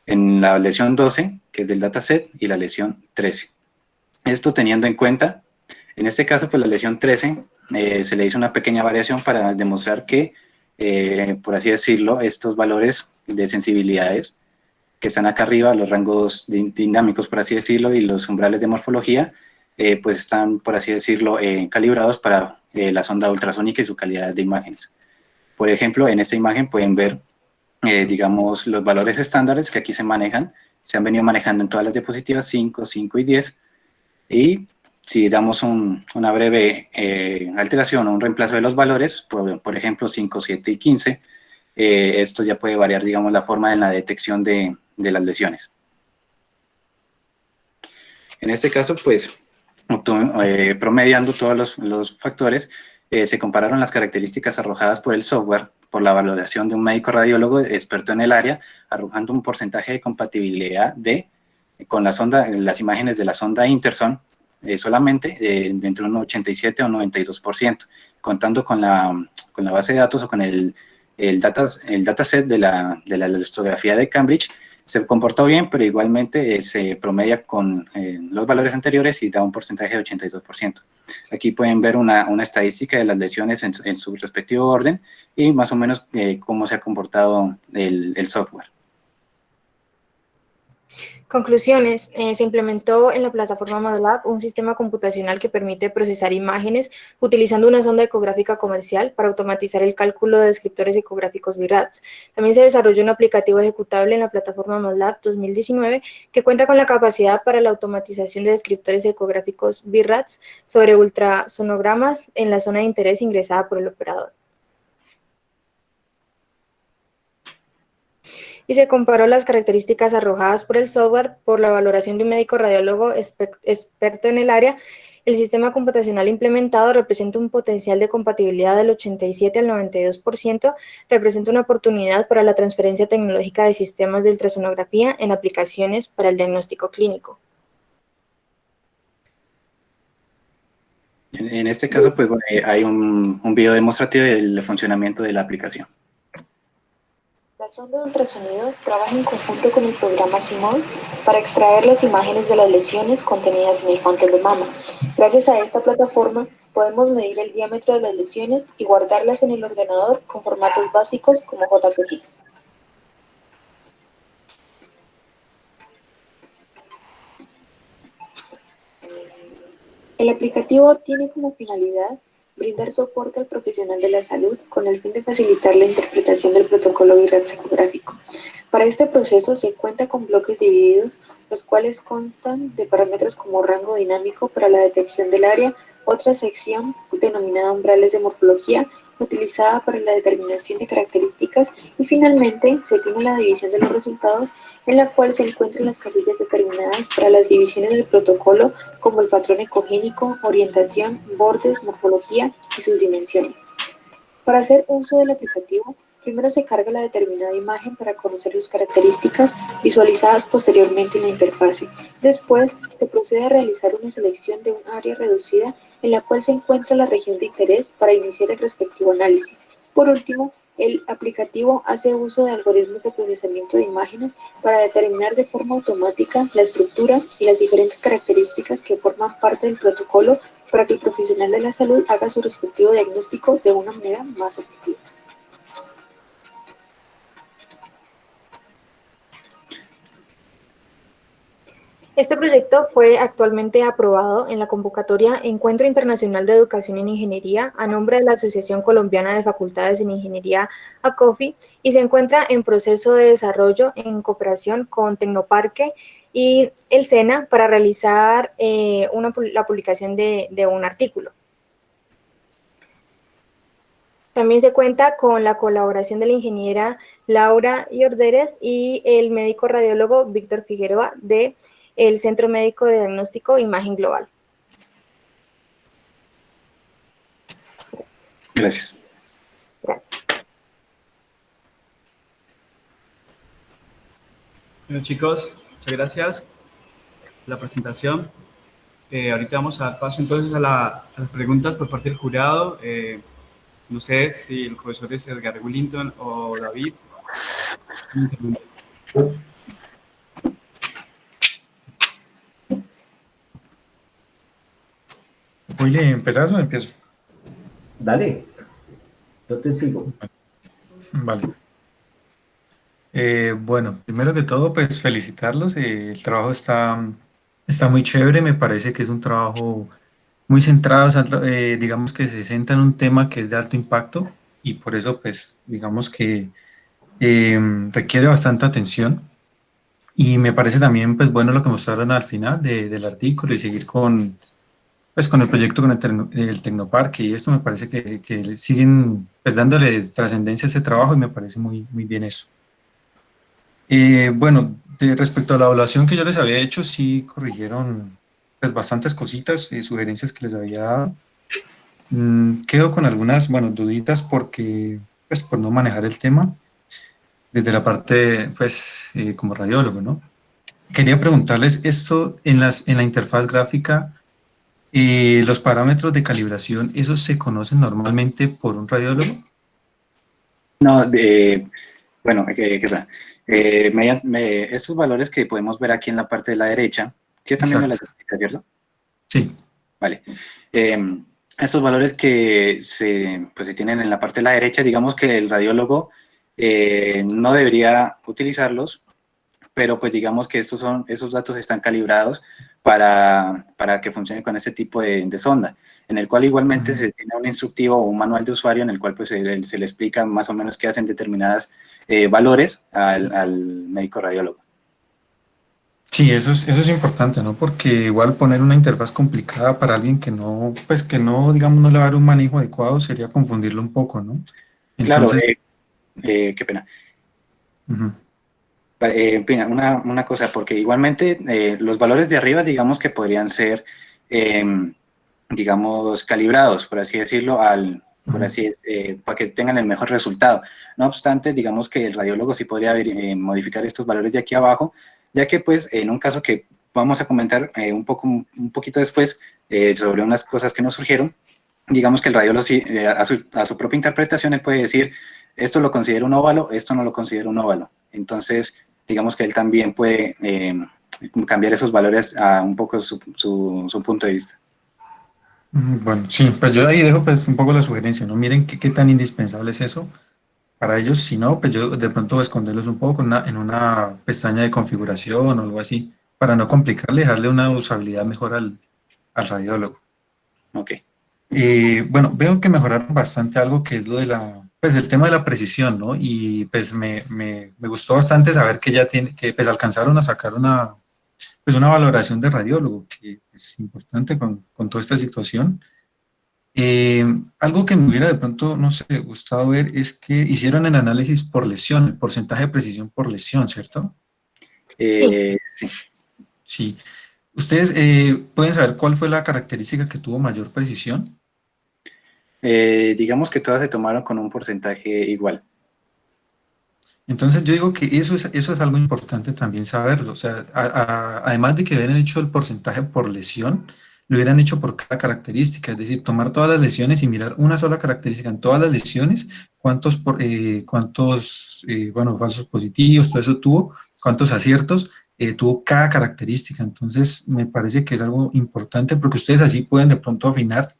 en la lesión 12, que es del dataset, y la lesión 13. Esto teniendo en cuenta, en este caso, pues la lesión 13, se le hizo una pequeña variación para demostrar que, por así decirlo, estos valores de sensibilidades que están acá arriba, los rangos dinámicos, por así decirlo, y los umbrales de morfología, pues están, por así decirlo, calibrados para la sonda ultrasónica y su calidad de imágenes. Por ejemplo, en esta imagen pueden ver, digamos, los valores estándares que aquí se manejan, se han venido manejando en todas las diapositivas, 5, 5 y 10, y si damos una breve alteración o un reemplazo de los valores, por ejemplo, 5, 7 y 15, esto ya puede variar, digamos, la forma en la detección de las lesiones. En este caso, pues, promediando todos los factores, se compararon las características arrojadas por el software, por la valoración de un médico radiólogo experto en el área, arrojando un porcentaje de compatibilidad con las imágenes de la sonda Interson, solamente de entre un 87 o 92%, contando con la base de datos o con el dataset de la elastografía de Cambridge. Se comportó bien, pero igualmente se promedia con los valores anteriores y da un porcentaje de 82%. Aquí pueden ver una estadística de las lesiones en su respectivo orden y más o menos cómo se ha comportado el software. Conclusiones. Se implementó en la plataforma MATLAB un sistema computacional que permite procesar imágenes utilizando una sonda ecográfica comercial para automatizar el cálculo de descriptores ecográficos BIRADS. También se desarrolló un aplicativo ejecutable en la plataforma MATLAB 2019 que cuenta con la capacidad para la automatización de descriptores ecográficos BIRADS sobre ultrasonogramas en la zona de interés ingresada por el operador. Y se comparó las características arrojadas por el software por la valoración de un médico radiólogo experto en el área. El sistema computacional implementado representa un potencial de compatibilidad del 87 al 92%, representa una oportunidad para la transferencia tecnológica de sistemas de ultrasonografía en aplicaciones para el diagnóstico clínico. En este caso, pues hay un video demostrativo del funcionamiento de la aplicación. La sonda de ultrasonido trabaja en conjunto con el programa Simon para extraer las imágenes de las lesiones contenidas en el fantel de mama. Gracias a esta plataforma podemos medir el diámetro de las lesiones y guardarlas en el ordenador con formatos básicos como JPG. El aplicativo tiene como finalidad brindar soporte al profesional de la salud con el fin de facilitar la interpretación del protocolo BIRADS ecográfico. Para este proceso se cuenta con bloques divididos, los cuales constan de parámetros como rango dinámico para la detección del área, otra sección denominada umbrales de morfología, utilizada para la determinación de características, y finalmente se tiene la división de los resultados, en la cual se encuentran las casillas determinadas para las divisiones del protocolo, como el patrón ecogénico, orientación, bordes, morfología y sus dimensiones. Para hacer uso del aplicativo, primero se carga la determinada imagen para conocer sus características, visualizadas posteriormente en la interfase. Después, se procede a realizar una selección de un área reducida en la cual se encuentra la región de interés para iniciar el respectivo análisis. Por último, el aplicativo hace uso de algoritmos de procesamiento de imágenes para determinar de forma automática la estructura y las diferentes características que forman parte del protocolo para que el profesional de la salud haga su respectivo diagnóstico de una manera más efectiva. Este proyecto fue actualmente aprobado en la convocatoria Encuentro Internacional de Educación en Ingeniería a nombre de la Asociación Colombiana de Facultades en Ingeniería, ACOFI, y se encuentra en proceso de desarrollo en cooperación con Tecnoparque y el SENA para realizar la publicación de un artículo. También se cuenta con la colaboración de la ingeniera Laura Yorderes y el médico radiólogo Víctor Figueroa de el Centro Médico de Diagnóstico Imagen Global. Gracias. Gracias. Bueno, chicos, muchas gracias por la presentación. Ahorita vamos a dar paso entonces a las preguntas por parte del jurado. No sé si el profesor es Edgar Willington o David. Willy, ¿empezás o empiezo? Dale, yo te sigo. Vale. Bueno, primero que todo, pues felicitarlos. El trabajo está muy chévere. Me parece que es un trabajo muy centrado, o sea, digamos que se centra en un tema que es de alto impacto y por eso, pues, digamos que requiere bastante atención. Y me parece también, pues, bueno lo que mostraron al final del artículo y seguir pues con el proyecto con el Tecnoparque y esto me parece que le siguen pues dándole trascendencia a ese trabajo y me parece muy bien eso. Bueno, respecto a la evaluación que yo les había hecho, sí corrigieron pues bastantes cositas, sugerencias que les había dado. Quedo con algunas, bueno, duditas porque, pues por no manejar el tema desde la parte, pues, como radiólogo, ¿no? Quería preguntarles esto en la interfaz gráfica. Los parámetros de calibración, ¿esos se conocen normalmente por un radiólogo? No, bueno, qué pena. Estos valores que podemos ver aquí en la parte de la derecha, ¿sí están viendo la Exacto. gráfica, cierto? Sí. Vale. Estos valores que pues, se tienen en la parte de la derecha, digamos que el radiólogo no debería utilizarlos, pero pues digamos que esos datos están calibrados para que funcione con este tipo de sonda, en el cual igualmente se tiene un instructivo o un manual de usuario en el cual pues se le explica más o menos qué hacen determinadas valores al médico radiólogo. Sí, eso es importante, ¿no? Porque igual poner una interfaz complicada para alguien que no, pues que no, digamos, no le va a dar un manejo adecuado sería confundirlo un poco, ¿no? Claro, Entonces, qué pena. ujú, Pina, una cosa, porque igualmente los valores de arriba, digamos que podrían ser, digamos, calibrados, por así decirlo, para que tengan el mejor resultado. No obstante, digamos que el radiólogo sí podría modificar estos valores de aquí abajo, ya que pues en un caso que vamos a comentar un poquito después sobre unas cosas que nos surgieron, digamos que el radiólogo sí, a su propia interpretación él puede decir, esto lo considero un óvalo, esto no lo considero un óvalo. Entonces, digamos que él también puede cambiar esos valores a un poco su punto de vista. bueno, sí, pues yo ahí dejo pues un poco la sugerencia, ¿no? Miren qué tan indispensable es eso para ellos, si no, pues yo de pronto voy a esconderlos un poco en una pestaña de configuración o algo así, para no complicarle, dejarle una usabilidad mejor al radiólogo. Ok. Bueno, veo que mejoraron bastante algo que es lo de pues el tema de la precisión, ¿no? Y pues me gustó bastante saber que ya que pues alcanzaron a sacar pues una valoración de radiólogo, que es importante con toda esta situación. Algo que me hubiera de pronto, no sé, gustado ver es que hicieron el análisis por lesión, el porcentaje de precisión por lesión, ¿cierto? Sí. Sí. Sí. ¿Ustedes pueden saber cuál fue la característica que tuvo mayor precisión? Digamos que todas se tomaron con un porcentaje igual. Entonces yo digo que eso es algo importante también saberlo. O sea, además de que hubieran hecho el porcentaje por lesión, lo hubieran hecho por cada característica, es decir, tomar todas las lesiones y mirar una sola característica en todas las lesiones, bueno, falsos positivos, todo eso tuvo, cuántos aciertos tuvo cada característica. Entonces me parece que es algo importante porque ustedes así pueden de pronto afinar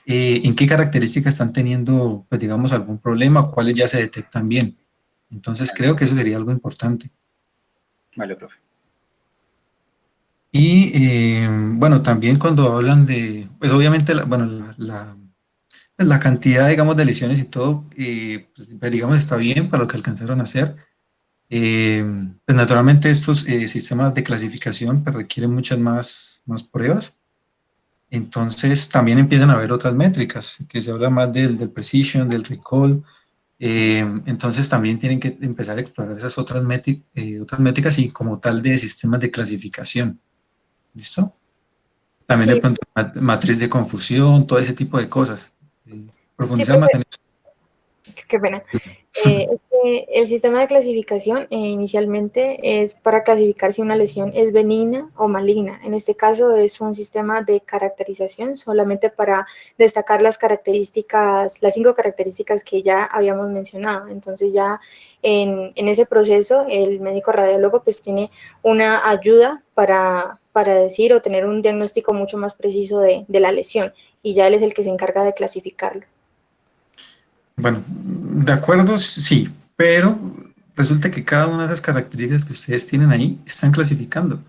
en qué características están teniendo, pues digamos, algún problema, cuáles ya se detectan bien. Entonces creo que eso sería algo importante. Vale, profe. Y bueno, también cuando hablan de, pues obviamente, la cantidad, digamos, de lesiones y todo, pues, digamos, está bien para lo que alcanzaron a hacer. Eh, pues naturalmente estos sistemas de clasificación pues, requieren muchas más pruebas. Entonces también empiezan a haber otras métricas, que se habla más del precision, del recall. Entonces también tienen que empezar a explorar esas otras métricas y como tal de sistemas de clasificación. ¿Listo? También de Sí, pronto matriz de confusión, todo ese tipo de cosas. sí, Profundizar más profe, en eso. qué pena. Es que el sistema de clasificación inicialmente es para clasificar si una lesión es benigna o maligna. En este caso es un sistema de caracterización solamente para destacar las características, las 5 características que ya habíamos mencionado. Entonces ya en ese proceso el médico radiólogo pues tiene una ayuda para decir o tener un diagnóstico mucho más preciso de la lesión y ya él es el que se encarga de clasificarlo. Bueno, de acuerdo, sí, pero resulta que cada una de esas características que ustedes tienen ahí están clasificando,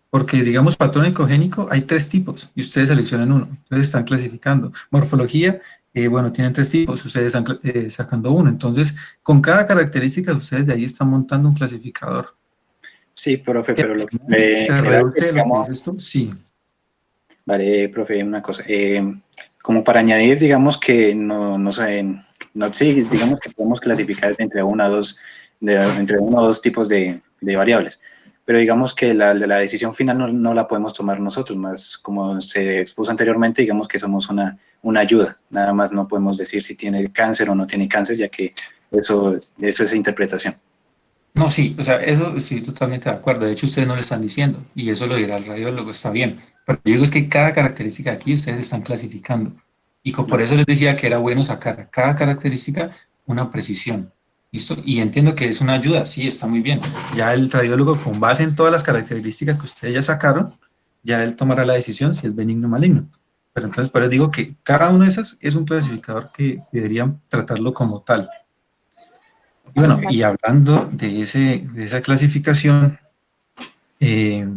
porque digamos patrón ecogénico hay 3 tipos y ustedes seleccionan uno, entonces están clasificando. Morfología, bueno, tienen 3 tipos, ustedes están sacando uno, entonces con cada característica ustedes de ahí están montando un clasificador. Sí, profe, Y al pero lo final, se que da que, reduce lo que digamos, dices tú, sí. vale, profe, una cosa. Como para añadir, digamos que no sé, no, sí, digamos que podemos clasificar entre uno o dos tipos de variables. Pero digamos que la decisión final no la podemos tomar nosotros, más como se expuso anteriormente, digamos que somos una ayuda. Nada más no podemos decir si tiene cáncer o no tiene cáncer, ya que eso es interpretación. No, sí, o sea, eso estoy totalmente de acuerdo. De hecho, ustedes no lo están diciendo y eso lo dirá el radiólogo, está bien. Pero yo digo es que cada característica aquí ustedes están clasificando y por Vale. eso les decía que era bueno sacar a cada característica una precisión. ¿Listo? Y entiendo que es una ayuda, sí, está muy bien. Ya el radiólogo, con base en todas las características que ustedes ya sacaron, ya él tomará la decisión si es benigno o maligno. Pero entonces, por eso digo que cada una de esas es un clasificador que deberían tratarlo como tal. Y bueno, Vale. y hablando de esa clasificación, eh,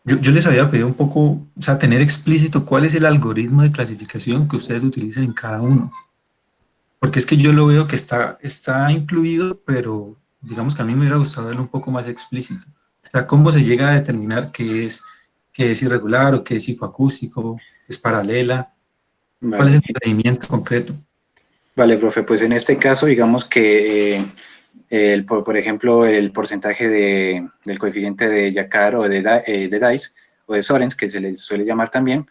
yo les había pedido un poco, o sea, tener explícito cuál es el algoritmo de clasificación que ustedes utilizan en cada uno. Porque es que yo lo veo que está incluido, pero digamos que a mí me hubiera gustado verlo un poco más explícito. O sea, cómo se llega a determinar qué es irregular o qué es hipoacústico, qué es paralela, cuál es Vale. el procedimiento concreto. Vale, profe, pues en este caso, digamos que por ejemplo, el porcentaje del coeficiente de Jacquard o de Dice o de Sorens, que se le suele llamar también,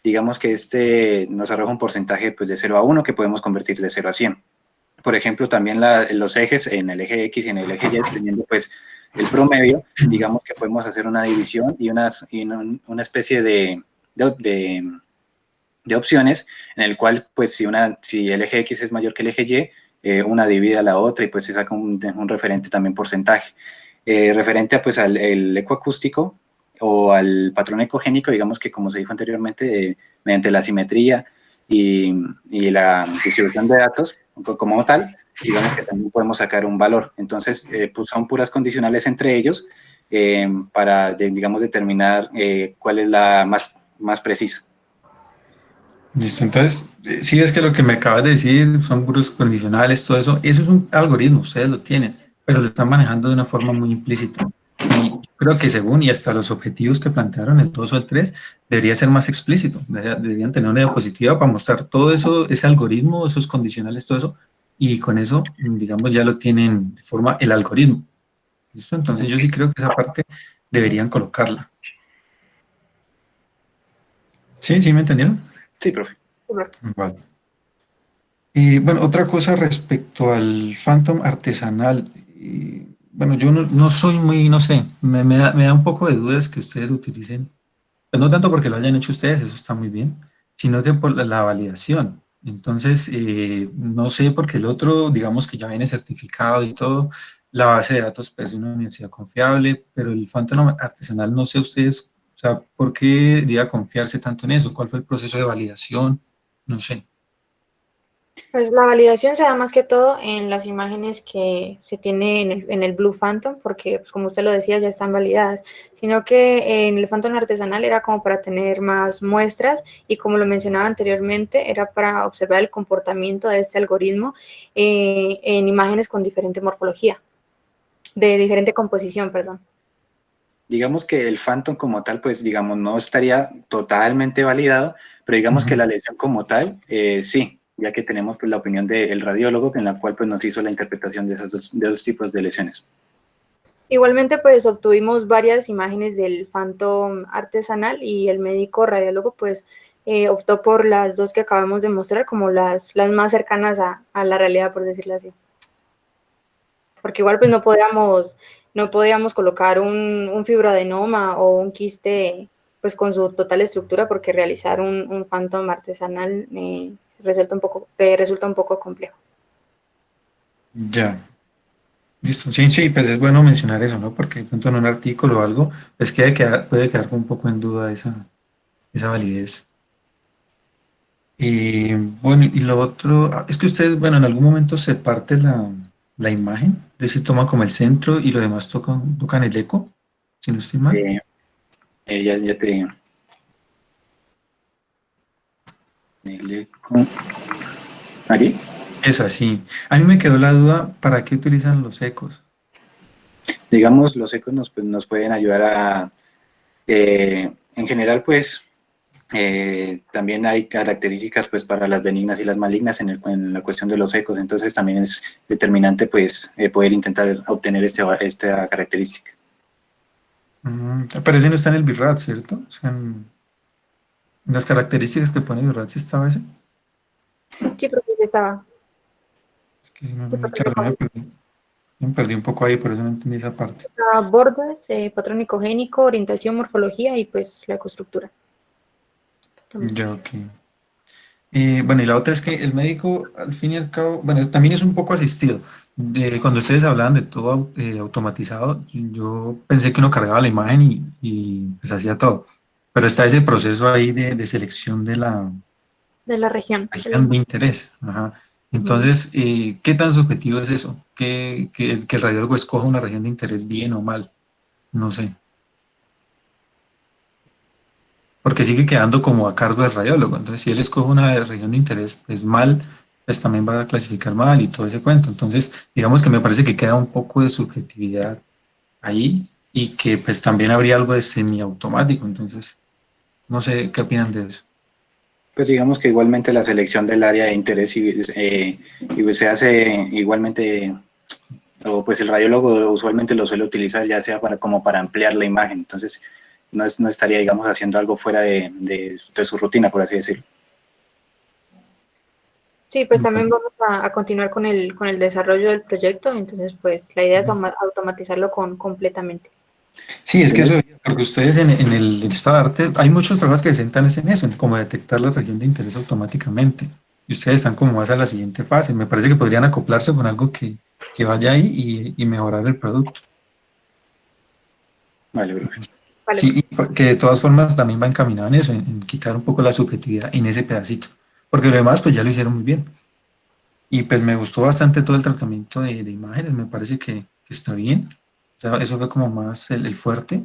digamos que este nos arroja un porcentaje pues, de 0 a 1 que podemos convertir de 0 a 100. Por ejemplo, también los ejes en el eje X y en el eje Y, teniendo pues el promedio, digamos que podemos hacer una división y una especie de de opciones, en el cual, pues, si el eje X es mayor que el eje Y, una divide a la otra y pues se saca un referente también porcentaje. Referente a, pues, al el ecoacústico o al patrón ecogénico, digamos que como se dijo anteriormente, mediante la simetría y la distribución de datos como tal, digamos que también podemos sacar un valor. Entonces, pues son puras condicionales entre ellos para, digamos, determinar cuál es la más precisa. Listo, entonces, sí es que lo que me acabas de decir son puros condicionales, todo eso es un algoritmo, ustedes lo tienen, pero lo están manejando de una forma muy implícita. Y yo creo que según y hasta los objetivos que plantearon el 2 o el 3 debería ser más explícito, deberían tener una diapositiva para mostrar todo eso, ese algoritmo, esos condicionales, todo eso, y con eso, digamos, ya lo tienen de forma el algoritmo. ¿Listo? Entonces yo sí creo que esa parte deberían colocarla. ¿Sí? ¿Sí me entendieron? Sí, profe. Vale. Bueno, otra cosa respecto al Phantom artesanal. Bueno, yo no soy muy, no sé, me da un poco de dudas que ustedes utilicen, pues no tanto porque lo hayan hecho ustedes, eso está muy bien, sino que por la validación. Entonces, no sé, porque el otro, digamos que ya viene certificado y todo, la base de datos pues, es de una universidad confiable, pero el Phantom artesanal, no sé ustedes, o sea, ¿por qué debía confiarse tanto en eso? ¿Cuál fue el proceso de validación? No sé. Pues la validación se da más que todo en las imágenes que se tiene en el Blue Phantom, porque pues como usted lo decía, ya están validadas, sino que en el Phantom artesanal era como para tener más muestras y como lo mencionaba anteriormente, era para observar el comportamiento de este algoritmo en imágenes con diferente morfología, de diferente composición, perdón. Digamos que el Phantom como tal, pues digamos, no estaría totalmente validado, pero digamos que la lesión como tal, sí, ya que tenemos pues la opinión del radiólogo en la cual pues nos hizo la interpretación de de dos tipos de lesiones. Igualmente, pues obtuvimos varias imágenes del Phantom artesanal y el médico radiólogo pues optó por las dos que acabamos de mostrar como las más cercanas a la realidad, por decirlo así. Porque igual pues no podíamos colocar un fibroadenoma o un quiste pues con su total estructura porque realizar un Phantom artesanal resulta un poco complejo. Ya, listo. Sí, sí, pues es bueno mencionar eso, ¿no? Porque de pronto en un artículo o algo, pues puede quedar un poco en duda esa validez. Y bueno, y lo otro, es que ustedes, bueno, en algún momento se parte la imagen, es decir, toman como el centro y lo demás tocan el eco, si no estoy mal. Ya te digo. El eco. ¿Aquí? Es así. A mí me quedó la duda, ¿para qué utilizan los ecos? Digamos, los ecos nos pueden ayudar a, en general, pues, también hay características pues para las benignas y las malignas en la cuestión de los ecos, entonces también es determinante pues poder intentar obtener esta característica. Pero ese no está en el BIRAT, ¿cierto? O sea, en las características que pone BIRAT, ¿sí estaba ese? Sí, porque ya estaba. Es que si no, Sí, claro, me perdí un poco ahí, por eso no entendí esa parte. bordes, patrón ecogénico, orientación, morfología y pues la ecoestructura. Ya, ok. Bueno, y la otra es que el médico, al fin y al cabo, bueno, también es un poco asistido. Cuando ustedes hablaban de todo automatizado, yo pensé que uno cargaba la imagen y pues hacía todo. Pero está ese proceso ahí de selección de la De la región. región de interés. Ajá. Entonces, ¿qué tan subjetivo es eso? Que el radiólogo escoja una región de interés bien o mal. No sé. Porque sigue quedando como a cargo del radiólogo. Entonces, si él escoge una región de interés, pues mal, pues también va a clasificar mal y todo ese cuento. Entonces, digamos que me parece que queda un poco de subjetividad ahí y que pues también habría algo de semiautomático. Entonces, no sé qué opinan de eso. Pues digamos que igualmente la selección del área de interés y pues se hace igualmente, o pues el radiólogo usualmente lo suele utilizar ya sea como para ampliar la imagen, entonces no estaría, digamos, haciendo algo fuera de su rutina, por así decirlo. Sí, pues también vamos a continuar con el desarrollo del proyecto, entonces pues la idea es automatizarlo completamente. Sí, es que eso, porque ustedes en el estado de arte, hay muchos trabajos que se centran es en eso, en cómo detectar la región de interés automáticamente. Y ustedes están como más a la siguiente fase. Me parece que podrían acoplarse con algo que vaya ahí y mejorar el producto. Vale, profe. Vale, Sí, y que de todas formas también va encaminado en eso, en quitar un poco la subjetividad en ese pedacito. Porque lo demás, pues ya lo hicieron muy bien. Y pues me gustó bastante todo el tratamiento de imágenes, me parece que está bien. O sea, eso fue como más el fuerte.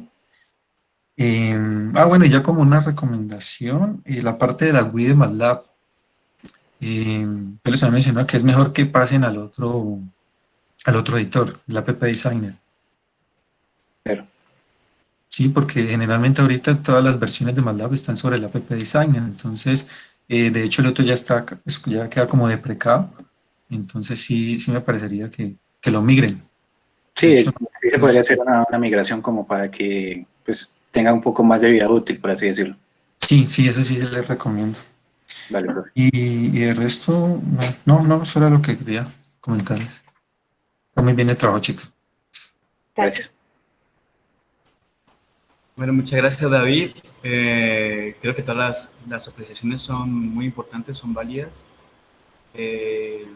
Bueno, y ya como una recomendación, la parte de la GUI de MATLAB, yo les había mencionado que es mejor que pasen al otro editor, el App Designer. Pero, Sí, porque generalmente ahorita todas las versiones de MATLAB están sobre el App Designer, entonces, de hecho el otro ya está, ya queda como deprecado, entonces sí me parecería que lo migren. De sí, hecho, sí se no podría sé. hacer una migración como para que pues tenga un poco más de vida útil, por así decirlo. Sí, eso sí se les recomiendo. Vale, profe. Y el resto, no, eso era lo que quería comentarles. Está muy bien el trabajo, chicos. Gracias. gracias. Bueno, muchas gracias, David. Creo que todas las apreciaciones son muy importantes, son válidas. Eh,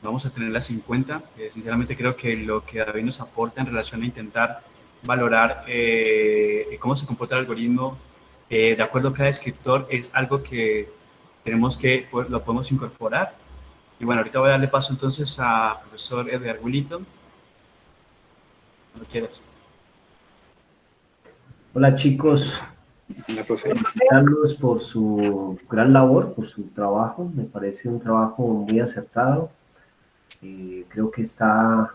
Vamos a tenerlas en cuenta. Sinceramente creo que lo que David nos aporta en relación a intentar valorar cómo se comporta el algoritmo de acuerdo a cada escritor es algo que tenemos que, pues, lo podemos incorporar Y bueno, ahorita voy a darle paso entonces a profesor Edgar Gulito, cuando quieras. Hola chicos, Hola, profe. felicitarlos por su gran labor, por su trabajo. Me parece un trabajo muy acertado. Creo que está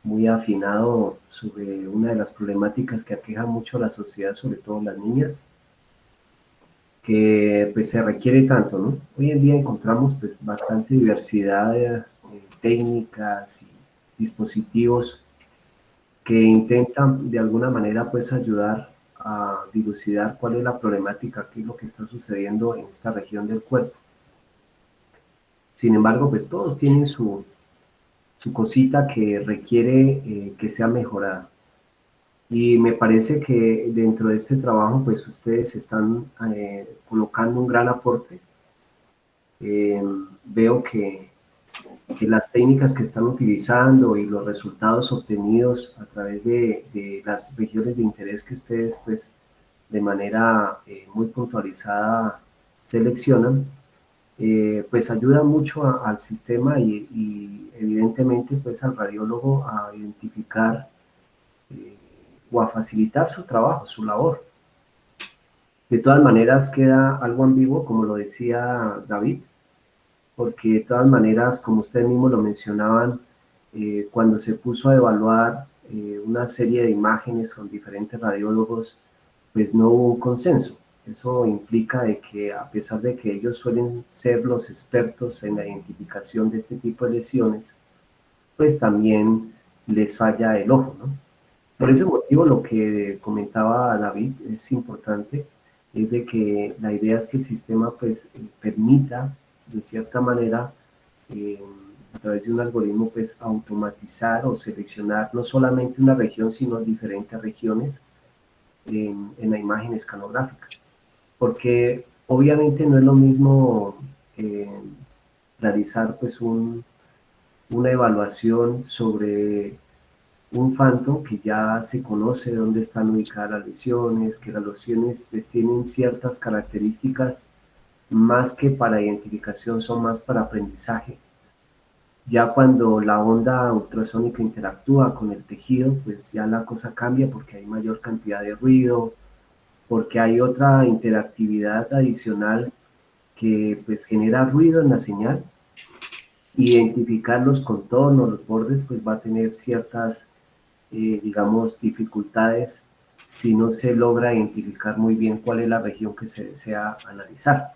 muy afinado sobre una de las problemáticas que aqueja mucho a la sociedad, sobre todo las niñas, que pues se requiere tanto, ¿no? Hoy en día encontramos pues bastante diversidad de técnicas y dispositivos que intentan de alguna manera pues ayudar a dilucidar cuál es la problemática, qué es lo que está sucediendo en esta región del cuerpo. Sin embargo, pues todos tienen su cosita que requiere que sea mejorada. Y me parece que dentro de este trabajo, pues ustedes están colocando un gran aporte. Veo que las técnicas que están utilizando y los resultados obtenidos a través de las regiones de interés que ustedes, pues, de manera muy puntualizada seleccionan, pues ayuda mucho al sistema y evidentemente pues al radiólogo a identificar eh, o a facilitar su trabajo, su labor. De todas maneras queda algo ambiguo, como lo decía David, porque de todas maneras, como ustedes mismos lo mencionaban, cuando se puso a evaluar una serie de imágenes con diferentes radiólogos, pues no hubo un consenso. Eso implica de que a pesar de que ellos suelen ser los expertos en la identificación de este tipo de lesiones, pues también les falla el ojo, ¿no? Por ese motivo, lo que comentaba David es importante, es de que la idea es que el sistema pues permita, de cierta manera, eh, a través de un algoritmo, pues automatizar o seleccionar no solamente una región, sino diferentes regiones en la imagen escanográfica. Porque obviamente no es lo mismo eh, realizar pues una evaluación sobre un Phantom que ya se conoce dónde están ubicadas las lesiones, que las lesiones pues, tienen ciertas características más que para identificación, son más para aprendizaje. Ya cuando la onda ultrasónica interactúa con el tejido, pues ya la cosa cambia porque hay mayor cantidad de ruido, porque hay otra interactividad adicional que pues genera ruido en la señal. Identificar los contornos, los bordes, pues va a tener ciertas digamos, dificultades si no se logra identificar muy bien cuál es la región que se desea analizar.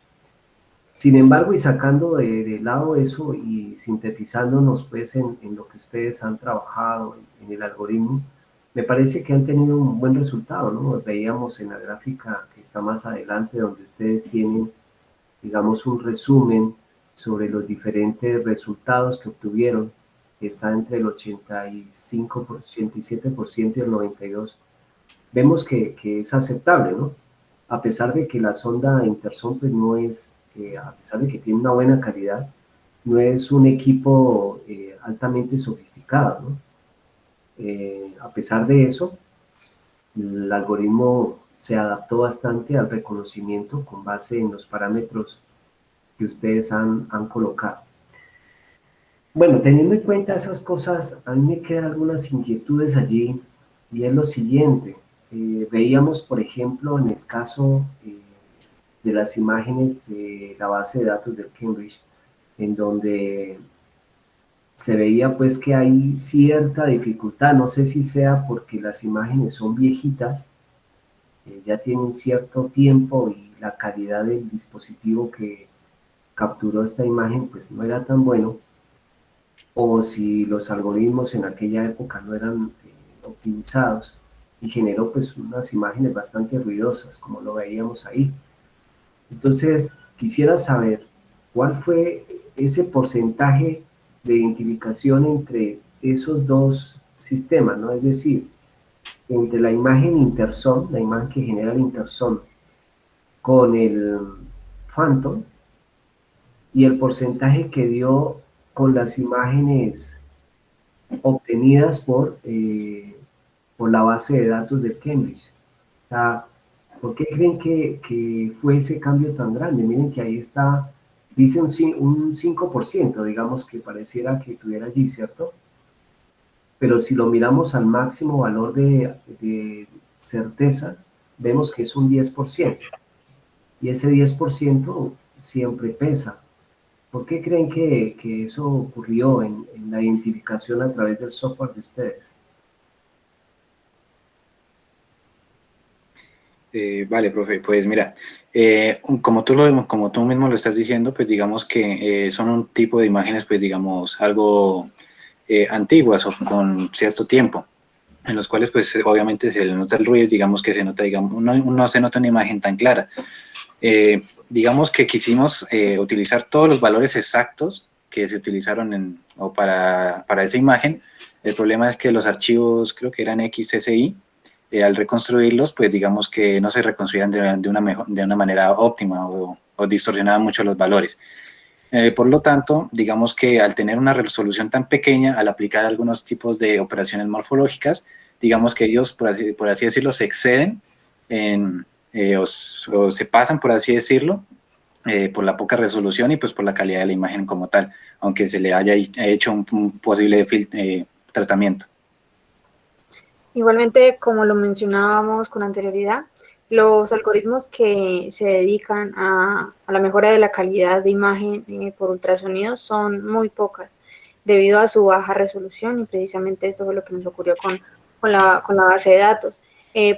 Sin embargo, y sacando de lado eso y sintetizándonos pues en lo que ustedes han trabajado en el algoritmo, me parece que han tenido un buen resultado, ¿no? Veíamos en la gráfica que está más adelante donde ustedes tienen, digamos, un resumen sobre los diferentes resultados que obtuvieron, que está entre el 85%, 87% y el 92%. Vemos que es aceptable, ¿no? A pesar de que la sonda Interson pues no es, a pesar de que tiene una buena calidad, no es un equipo altamente sofisticado, ¿no? A pesar de eso, el algoritmo se adaptó bastante al reconocimiento con base en los parámetros que ustedes han colocado. Bueno, teniendo en cuenta esas cosas, a mí me quedan algunas inquietudes allí y es lo siguiente. Veíamos, por ejemplo, en el caso de las imágenes de la base de datos del Cambridge, en donde se veía pues que hay cierta dificultad, no sé si sea porque las imágenes son viejitas, ya tienen cierto tiempo y la calidad del dispositivo que capturó esta imagen pues no era tan bueno, o si los algoritmos en aquella época no eran optimizados y generó pues unas imágenes bastante ruidosas como lo veíamos ahí. Entonces quisiera saber cuál fue ese porcentaje de identificación entre esos dos sistemas, ¿no? Es decir, entre la imagen Interson, la imagen que genera el Interson con el Phantom y el porcentaje que dio con las imágenes obtenidas por la base de datos de Cambridge. O sea, ¿por qué creen que fue ese cambio tan grande? Miren que ahí está Dice un 5%, digamos que pareciera que tuviera allí, ¿cierto? Pero si lo miramos al máximo valor de certeza, vemos que es un 10%. Y ese 10% siempre pesa. ¿Por qué creen que eso ocurrió en la identificación a través del software de ustedes? Vale, profe, pues mira, como tú mismo lo estás diciendo, pues digamos que son un tipo de imágenes, pues digamos, algo antiguas o con cierto tiempo, en los cuales pues obviamente se le nota el ruido, digamos que se nota, digamos, no se nota una imagen tan clara. Digamos que quisimos utilizar todos los valores exactos que se utilizaron para esa imagen. El problema es que los archivos, creo que eran XSI, al reconstruirlos, pues digamos que no se reconstruían de una manera óptima o distorsionaban mucho los valores. Por lo tanto, digamos que al tener una resolución tan pequeña, al aplicar algunos tipos de operaciones morfológicas, digamos que ellos, por así decirlo, se exceden o se pasan, por así decirlo, por la poca resolución y pues por la calidad de la imagen como tal, aunque se le haya hecho un posible tratamiento. Igualmente, como lo mencionábamos con anterioridad, los algoritmos que se dedican a la mejora de la calidad de imagen por ultrasonidos son muy pocas, debido a su baja resolución, y precisamente esto fue lo que nos ocurrió con la base de datos.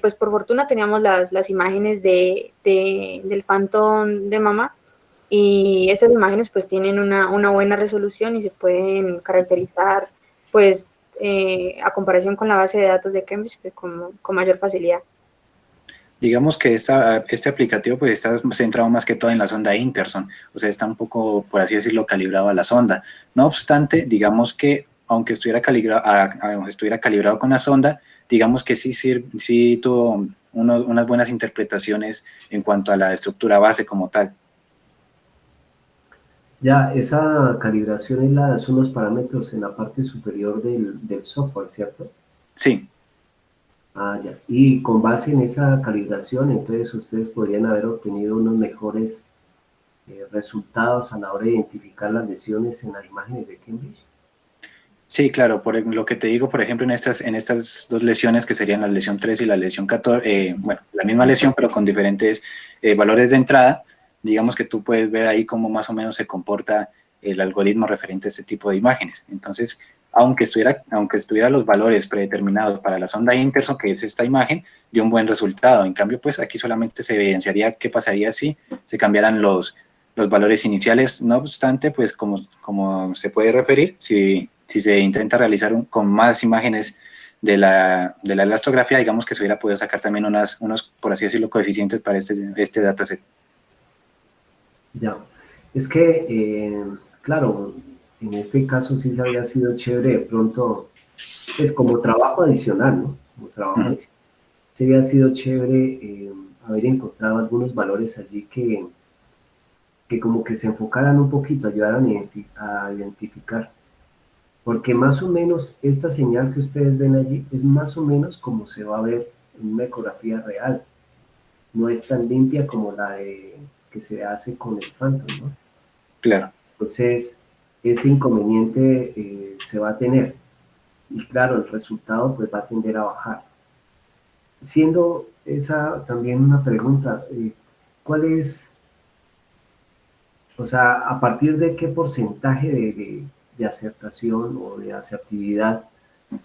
Pues por fortuna teníamos las imágenes del Phantom de mama, y esas imágenes pues tienen una buena resolución y se pueden caracterizar pues a comparación con la base de datos de Cambridge pues, con mayor facilidad. Digamos que este aplicativo pues está centrado más que todo en la sonda Interson, o sea, está un poco, por así decirlo, calibrado a la sonda. No obstante, digamos que aunque estuviera calibrado con la sonda, digamos que sí tuvo unas buenas interpretaciones en cuanto a la estructura base como tal. Ya, esa calibración son los parámetros en la parte superior del software, ¿cierto? Sí. Ah, ya. Y con base en esa calibración, entonces ustedes podrían haber obtenido unos mejores resultados a la hora de identificar las lesiones en las imágenes de Cambridge. Sí, claro, por lo que te digo, por ejemplo, en estas dos lesiones que serían la lesión 3 y la lesión 14, bueno, la misma lesión pero con diferentes valores de entrada, digamos que tú puedes ver ahí cómo más o menos se comporta el algoritmo referente a este tipo de imágenes. Entonces, aunque estuviera los valores predeterminados para la sonda Interson, que es esta imagen, dio un buen resultado. En cambio, pues aquí solamente se evidenciaría qué pasaría si se cambiaran los valores iniciales. No obstante, pues como se puede referir, si se intenta realizar con más imágenes de la elastografía, digamos que se hubiera podido sacar también unos, por así decirlo, coeficientes para este dataset. Ya, es que, claro, en este caso sí se había sido chévere de pronto, pues como trabajo adicional, ¿no? Como trabajo adicional. Sí había sido chévere haber encontrado algunos valores allí que como que se enfocaran un poquito, ayudaran a identificar. Porque más o menos esta señal que ustedes ven allí es más o menos como se va a ver en una ecografía real. No es tan limpia como que se hace con el Phantom, ¿no? Claro. Entonces, ese inconveniente se va a tener. Y claro, el resultado pues va a tender a bajar. Siendo esa también una pregunta, ¿cuál es, o sea, a partir de qué porcentaje de acertación o de asertividad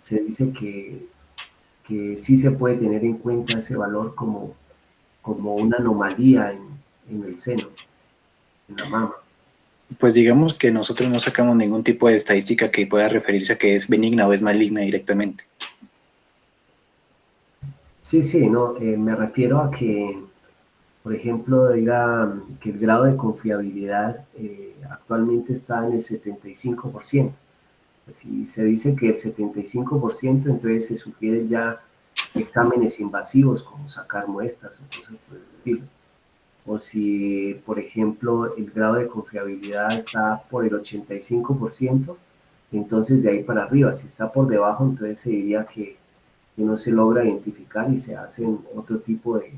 se dice que sí se puede tener en cuenta ese valor como una anomalía en el seno, en la mama? Pues digamos que nosotros no sacamos ningún tipo de estadística que pueda referirse a que es benigna o es maligna directamente. Sí, sí, no, me refiero a que, por ejemplo, diga que el grado de confiabilidad actualmente está en el 75%. Si se dice que el 75%, entonces se sugieren ya exámenes invasivos como sacar muestras o cosas por el estilo. O si, por ejemplo, el grado de confiabilidad está por el 85%, entonces de ahí para arriba. Si está por debajo, entonces se diría que no se logra identificar y se hacen otro tipo de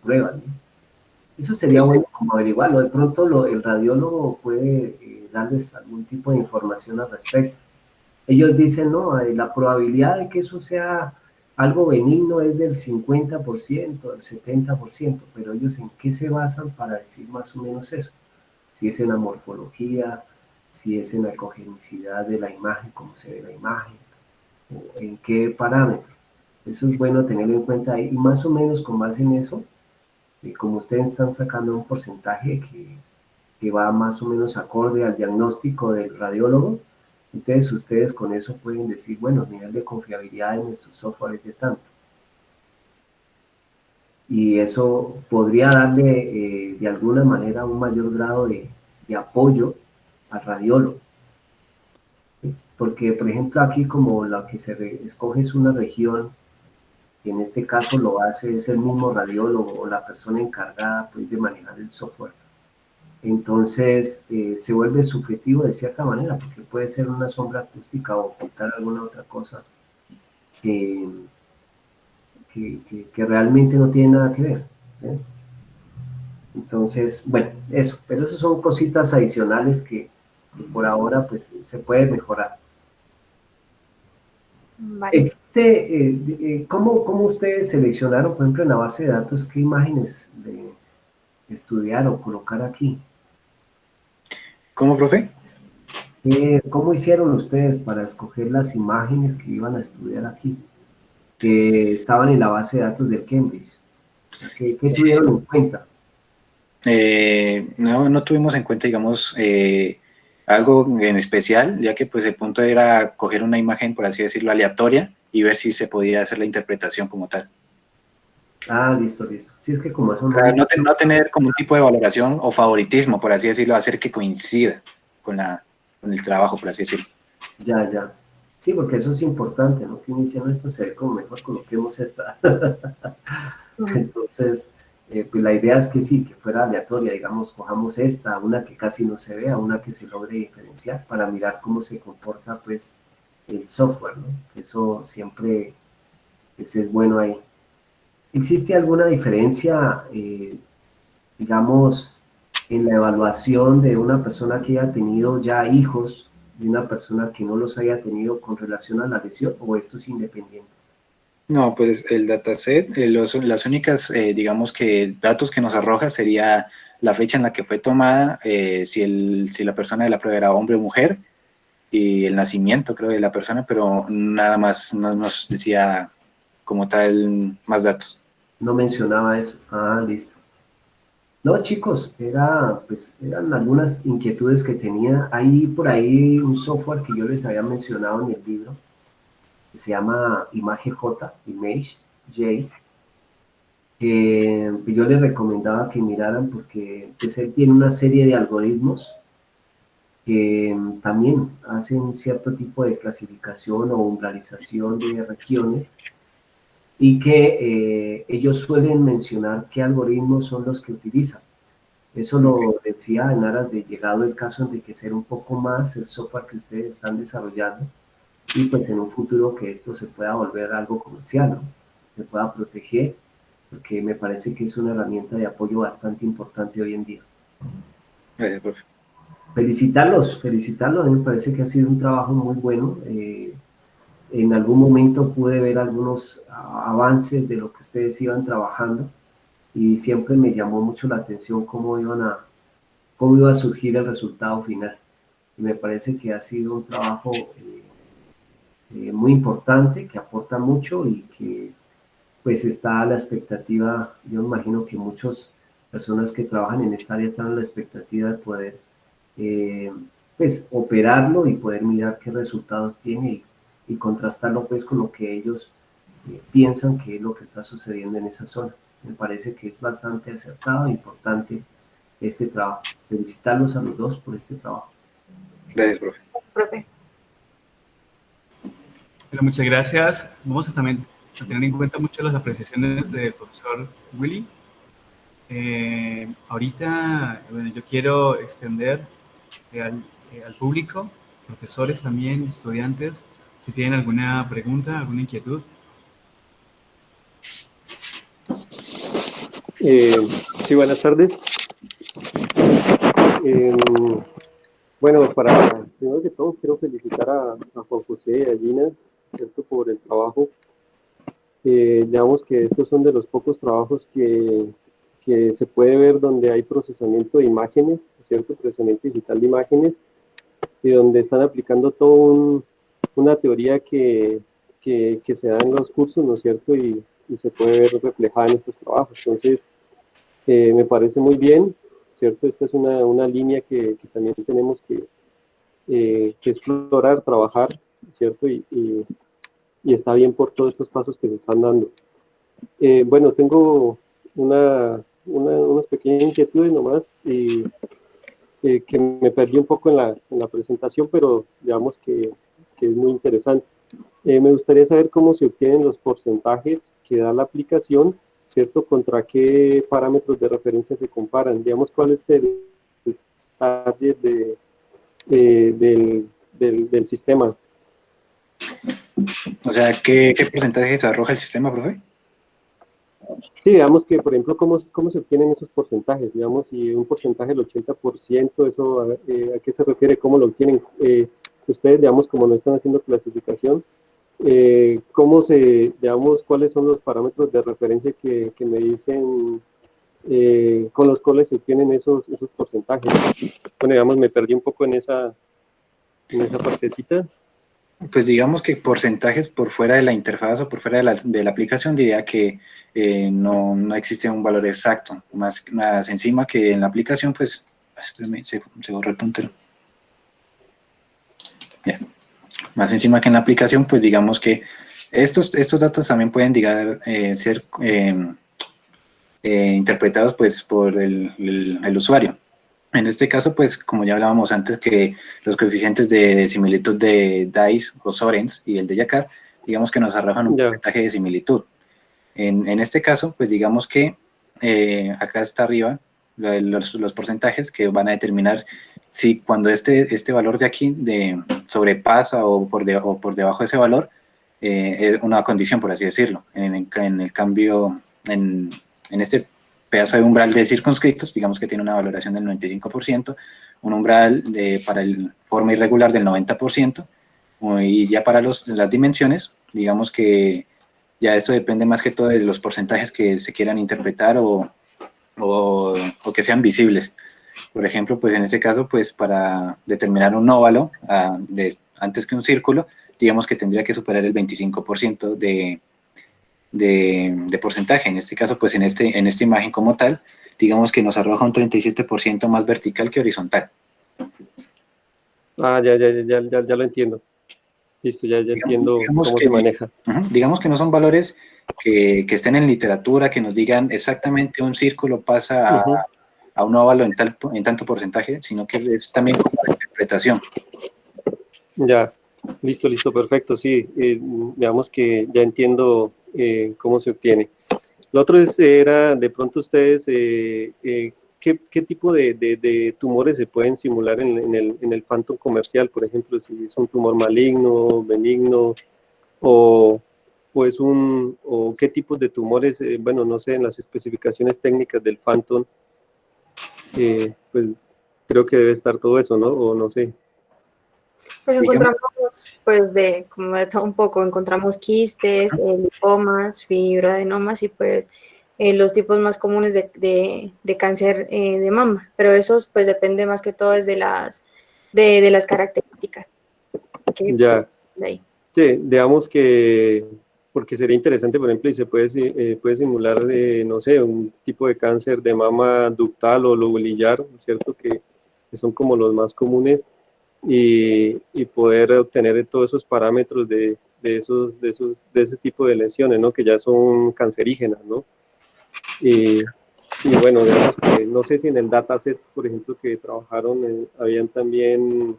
pruebas, ¿no? Eso sería bueno como averiguarlo. De pronto el radiólogo puede darles algún tipo de información al respecto. Ellos dicen, no, la probabilidad de que eso sea algo benigno es del 50%, del 70%, pero ellos en qué se basan para decir más o menos eso. Si es en la morfología, si es en la ecogenicidad de la imagen, cómo se ve la imagen, o en qué parámetro. Eso es bueno tenerlo en cuenta ahí, y más o menos con base en eso, como ustedes están sacando un porcentaje que va más o menos acorde al diagnóstico del radiólogo, entonces ustedes con eso pueden decir, bueno, el nivel de confiabilidad de nuestro software es de tanto. Y eso podría darle de alguna manera un mayor grado de apoyo al radiólogo. ¿Sí? Porque, por ejemplo, aquí como la que se escoge es una región, que en este caso lo hace es el mismo radiólogo o la persona encargada pues, de manejar el software. Entonces se vuelve subjetivo de cierta manera, porque puede ser una sombra acústica o ocultar alguna otra cosa que, que realmente no tiene nada que ver. ¿Sí? Entonces, bueno, eso, pero eso son cositas adicionales que por ahora pues se puede mejorar. Vale. Existe, ¿cómo ustedes seleccionaron, por ejemplo, en la base de datos, qué imágenes de estudiar o colocar aquí? ¿Cómo, profe? ¿Cómo hicieron ustedes para escoger las imágenes que iban a estudiar aquí, que estaban en la base de datos del Cambridge? ¿Qué tuvieron en cuenta? No tuvimos en cuenta, digamos, algo en especial, ya que pues el punto era coger una imagen, por así decirlo, aleatoria y ver si se podía hacer la interpretación como tal. Ah, listo. Sí, es que como eso O sea, no tener como un tipo de valoración o favoritismo, por así decirlo, hacer que coincida con el trabajo, por así decirlo. Ya. Sí, porque eso es importante, ¿no? Que iniciando esta se ve como mejor, coloquemos esta. Entonces, pues la idea es que sí, que fuera aleatoria, digamos, cojamos esta, una que casi no se vea, una que se logre diferenciar para mirar cómo se comporta, pues, el software, ¿no? Eso siempre es bueno ahí. ¿Existe alguna diferencia, digamos, en la evaluación de una persona que haya tenido ya hijos de una persona que no los haya tenido con relación a la lesión, o esto es independiente? No, pues el dataset, las únicas, digamos que datos que nos arroja sería la fecha en la que fue tomada, si la persona de la prueba era hombre o mujer, y el nacimiento, creo, de la persona, pero nada más no nos decía como tal más datos. No mencionaba eso. Ah, listo. No, chicos, eran algunas inquietudes que tenía. Hay por ahí un software que yo les había mencionado en el libro, que se llama ImageJ, ImageJ, que yo les recomendaba que miraran porque pues, él tiene una serie de algoritmos que también hacen cierto tipo de clasificación o umbralización de regiones y que ellos suelen mencionar qué algoritmos son los que utilizan. Eso lo decía en aras de llegado el caso enriquecer un poco más el software que ustedes están desarrollando y pues en un futuro que esto se pueda volver algo comercial, ¿no? Se pueda proteger, porque me parece que es una herramienta de apoyo bastante importante hoy en día. Gracias, profe. Felicitarlos, a mí me parece que ha sido un trabajo muy bueno. En algún momento pude ver algunos avances de lo que ustedes iban trabajando y siempre me llamó mucho la atención cómo iba a surgir el resultado final. Y me parece que ha sido un trabajo muy importante, que aporta mucho y que pues está a la expectativa. Yo imagino que muchas personas que trabajan en esta área están a la expectativa de poder pues operarlo y poder mirar qué resultados tiene y contrastarlo pues con lo que ellos piensan que es lo que está sucediendo en esa zona. Me parece que es bastante acertado e importante este trabajo. Felicitarlos a los dos por este trabajo. Gracias, profe. Profe. Bueno, muchas gracias. Vamos a también a tener en cuenta mucho las apreciaciones del profesor Willy. Ahorita, bueno, yo quiero extender al público, profesores también, estudiantes, si tienen alguna pregunta, alguna inquietud. Sí, buenas tardes. Bueno, primero que todo quiero felicitar a Juan José y a Gina, ¿cierto?, por el trabajo. Digamos que estos son de los pocos trabajos que se puede ver donde hay procesamiento de imágenes, ¿cierto?, procesamiento digital de imágenes, y donde están aplicando una teoría que se da en los cursos, ¿no es cierto?, y se puede ver reflejada en estos trabajos. Entonces, me parece muy bien, ¿cierto? Esta es una línea que también tenemos que explorar, trabajar, ¿cierto? Y está bien por todos estos pasos que se están dando. Bueno, tengo unas pequeñas inquietudes nomás, que me perdí un poco en la presentación, pero digamos que es muy interesante. Me gustaría saber cómo se obtienen los porcentajes que da la aplicación, ¿cierto? ¿Contra qué parámetros de referencia se comparan? Digamos, ¿cuál es el target del sistema? O sea, ¿qué porcentaje se arroja el sistema, profe? Sí, digamos que, por ejemplo, ¿cómo se obtienen esos porcentajes? Digamos, si un porcentaje del 80%, ¿eso a qué se refiere? ¿Cómo lo obtienen? Ustedes, digamos, como no están haciendo clasificación, digamos, cuáles son los parámetros de referencia que me dicen con los cuales se obtienen esos porcentajes? Bueno, digamos, me perdí un poco en esa partecita. Pues digamos que porcentajes por fuera de la interfaz o por fuera de la aplicación, diría que no existe un valor exacto, más encima que en la aplicación, pues, se borró el puntero. Bien. Más encima que en la aplicación, pues digamos que estos datos también pueden ser interpretados pues por el usuario. En este caso, pues, como ya hablábamos antes, que los coeficientes de similitud de DICE o Sorens y el de Yacar, digamos que nos arrojan un porcentaje de similitud. En este caso, pues, digamos que acá está arriba los porcentajes que van a determinar si cuando este valor de aquí sobrepasa o por debajo de ese valor, es una condición, por así decirlo. En el cambio, en este pedazo de umbral de circunscritos, digamos que tiene una valoración del 95%, un umbral para el forma irregular del 90%, y ya para las dimensiones, digamos que ya esto depende más que todo de los porcentajes que se quieran interpretar o que sean visibles. Por ejemplo, pues en este caso, pues para determinar un óvalo antes que un círculo, digamos que tendría que superar el 25% de porcentaje. En este caso, pues en esta imagen como tal, digamos que nos arroja un 37% más vertical que horizontal. Ah, ya lo entiendo. Listo, ya entiendo cómo se maneja. Digamos que no son valores que estén en literatura, que nos digan exactamente un círculo pasa a un óvalo en tanto porcentaje, sino que es también como la interpretación. Ya, listo, perfecto, sí, digamos que ya entiendo cómo se obtiene. Lo otro era, de pronto ustedes, ¿qué tipo de tumores se pueden simular en el Phantom comercial? Por ejemplo, si es un tumor maligno, benigno, o o qué tipos de tumores, bueno, no sé, en las especificaciones técnicas del Phantom, pues creo que debe estar todo eso, ¿no? O no sé. Pues encontramos, pues, como de todo un poco, encontramos quistes, lipomas, fibroadenomas y pues los tipos más comunes de cáncer de mama, pero esos pues depende más que todo es de las características. Ya, sí, digamos que, porque sería interesante, por ejemplo, y se puede simular, no sé, un tipo de cáncer de mama ductal o lobulillar, ¿cierto? Que son como los más comunes, y poder obtener todos esos parámetros de ese tipo de lesiones, ¿no? Que ya son cancerígenas, ¿no? Y bueno, digamos que no sé si en el dataset, por ejemplo, que trabajaron, habían también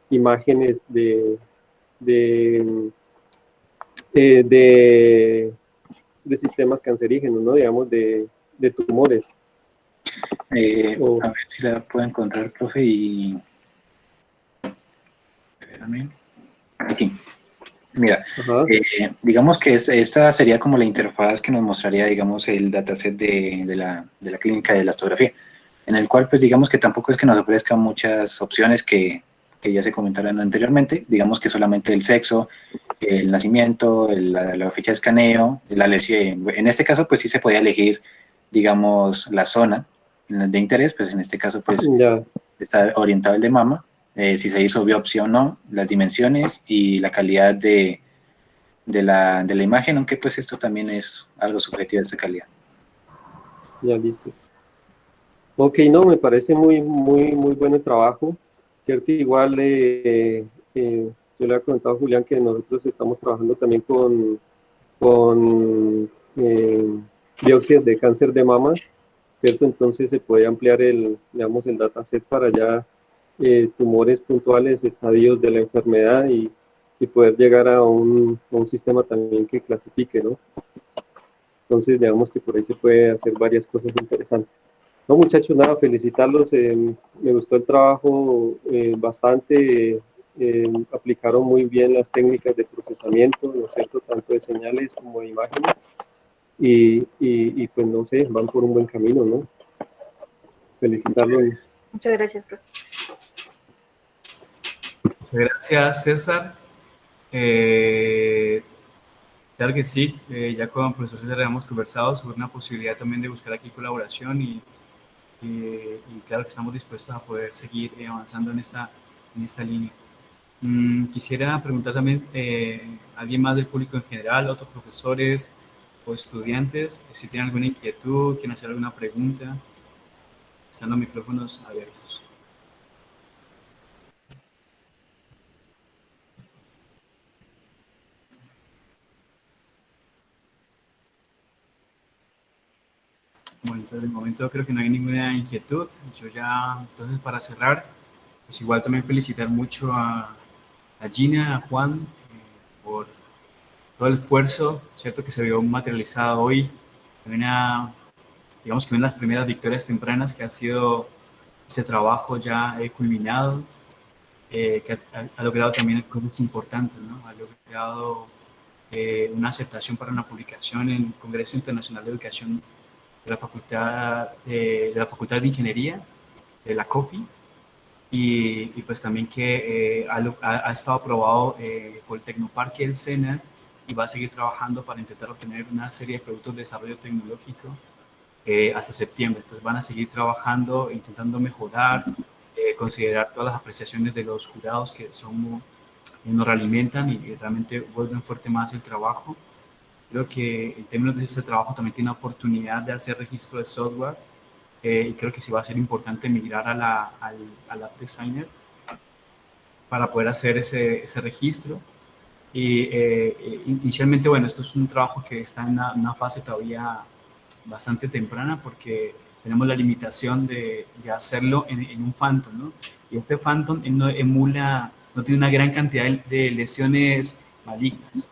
imágenes de sistemas cancerígenos, ¿no? Digamos, de tumores. A ver si la puedo encontrar, profe, y... Espérame. Aquí. Mira, Ajá, digamos que esta sería como la interfaz que nos mostraría, digamos, el dataset de la clínica de elastografía, en el cual, pues, digamos que tampoco es que nos ofrezca muchas opciones que ya se comentaron anteriormente, digamos que solamente el sexo, el nacimiento, la fecha de escaneo, la lesión. En este caso, pues sí se podía elegir, digamos, la zona de interés, pues en este caso, pues ya, está orientado el de mama, si se hizo biopsia o no, las dimensiones y la calidad de la imagen, aunque pues esto también es algo subjetivo de esta calidad. ya listo. Ok, no, me parece muy, muy, muy buen el trabajo, ¿cierto? Igual yo le he comentado a Julián que nosotros estamos trabajando también con biopsias de cáncer de mama, ¿cierto? Entonces se puede ampliar digamos, el dataset para ya tumores puntuales, estadios de la enfermedad y poder llegar a un sistema también que clasifique, ¿no? Entonces, digamos que por ahí se puede hacer varias cosas interesantes. No, muchachos, nada, felicitarlos. Me gustó el trabajo bastante. Aplicaron muy bien las técnicas de procesamiento, ¿no es cierto? Tanto de señales como de imágenes. Y pues no sé, van por un buen camino, ¿no? Felicitarlos. Muchas gracias, profe. Muchas gracias, César. Claro que sí, ya con el profesor César hemos conversado sobre una posibilidad también de buscar aquí colaboración y claro que estamos dispuestos a poder seguir avanzando en esta línea. Quisiera preguntar también a alguien más del público en general, otros profesores o estudiantes, si tienen alguna inquietud, quieren hacer alguna pregunta, están los micrófonos abiertos. Bueno, entonces de momento creo que no hay ninguna inquietud. Yo ya, entonces para cerrar, pues igual también felicitar mucho a Gina, a Juan, por todo el esfuerzo, ¿cierto? Que se vio materializado hoy. Digamos que una de las primeras victorias tempranas que ha sido ese trabajo ya culminado, que ha logrado también cosas importantes, ¿no? Ha logrado una aceptación para una publicación en el Congreso Internacional de Educación de la Facultad de Ingeniería, de la COFI, y pues también que ha estado aprobado por el Tecnoparque del SENA y va a seguir trabajando para intentar obtener una serie de productos de desarrollo tecnológico hasta septiembre. Entonces van a seguir trabajando, intentando mejorar, considerar todas las apreciaciones de los jurados que nos realimentan y realmente vuelven fuerte más el trabajo. Creo que en términos de este trabajo también tiene la oportunidad de hacer registro de software y creo que sí va a ser importante migrar al App Designer para poder hacer ese registro. Y inicialmente, bueno, esto es un trabajo que está en una fase todavía bastante temprana porque tenemos la limitación de hacerlo en un Phantom, ¿no? Y este Phantom no tiene una gran cantidad de lesiones malignas.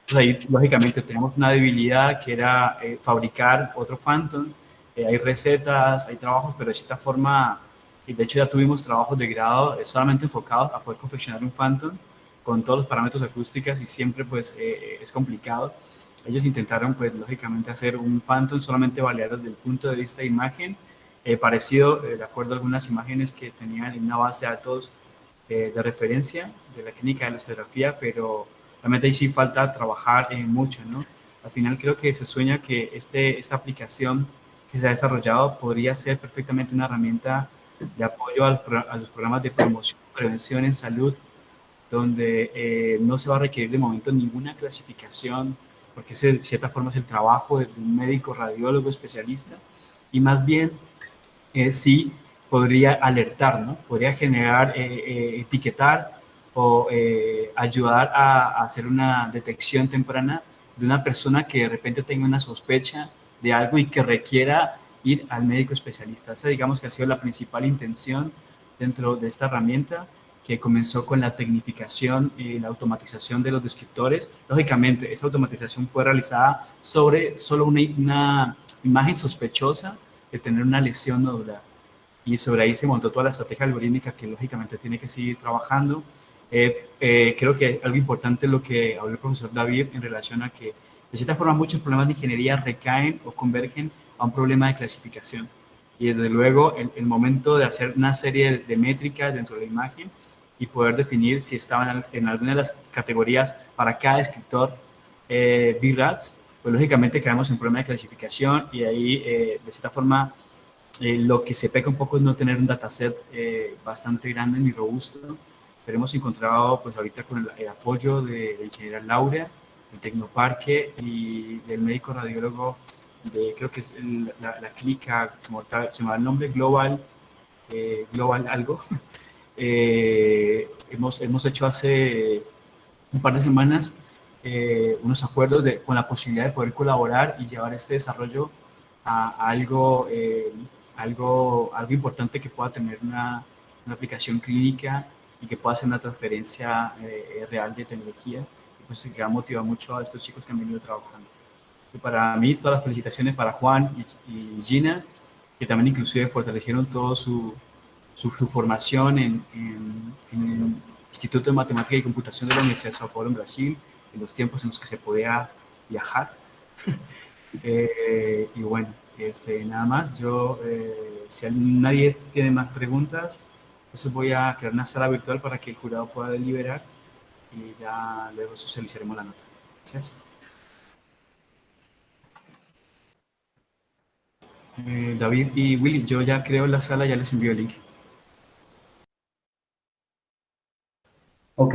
Entonces ahí, lógicamente, tenemos una debilidad que era fabricar otro Phantom. Hay recetas, hay trabajos, pero de cierta forma, y de hecho ya tuvimos trabajos de grado solamente enfocados a poder confeccionar un Phantom con todos los parámetros acústicos y siempre pues es complicado. Ellos intentaron pues lógicamente hacer un Phantom solamente validado desde el punto de vista de imagen, parecido de acuerdo a algunas imágenes que tenían en una base de datos de referencia de la clínica de la osteografía, pero realmente ahí sí falta trabajar mucho, ¿no? Al final creo que se sueña que esta aplicación que se ha desarrollado podría ser perfectamente una herramienta de apoyo a los programas de promoción y prevención en salud, donde no se va a requerir de momento ninguna clasificación, porque ese, de cierta forma es el trabajo de un médico radiólogo especialista, y más bien sí podría alertar, ¿no? Podría generar, etiquetar o ayudar a hacer una detección temprana de una persona que de repente tenga una sospecha de algo y que requiera ir al médico especialista. Esa digamos que ha sido la principal intención dentro de esta herramienta, que comenzó con la tecnificación y la automatización de los descriptores. Lógicamente, esa automatización fue realizada sobre solo una imagen sospechosa de tener una lesión nodular. Y sobre ahí se montó toda la estrategia algorítmica que lógicamente tiene que seguir trabajando Creo que algo importante es lo que habló el profesor David en relación a que, de cierta forma, muchos problemas de ingeniería recaen o convergen a un problema de clasificación. Y desde luego, el momento de hacer una serie de métricas dentro de la imagen y poder definir si estaban en alguna de las categorías para cada descriptor BRATs, pues lógicamente caemos en un problema de clasificación y ahí, de cierta forma, lo que se peca un poco es no tener un dataset bastante grande ni robusto, pero hemos encontrado pues ahorita con el apoyo de la ingeniera Laura, el Tecnoparque y del médico radiólogo de, creo que es la clínica, se me va el nombre, Global algo. Hemos hecho hace un par de semanas unos acuerdos con la posibilidad de poder colaborar y llevar este desarrollo a algo, algo importante que pueda tener una aplicación clínica y que pueda hacer una transferencia real de tecnología y pues que va a motivar mucho a estos chicos que han venido trabajando. Y para mí, todas las felicitaciones para Juan y Gina, que también inclusive fortalecieron todo su formación en el Instituto de Matemática y Computación de la Universidad de Sao Paulo en Brasil, en los tiempos en los que se podía viajar. Y bueno, nada más. Yo, si nadie tiene más preguntas, entonces voy a crear una sala virtual para que el jurado pueda deliberar y ya luego socializaremos la nota. Gracias. David y Willy, yo ya creo la sala, ya les envío el link. Ok,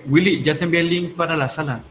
Willy, ya te envié el link para la sala.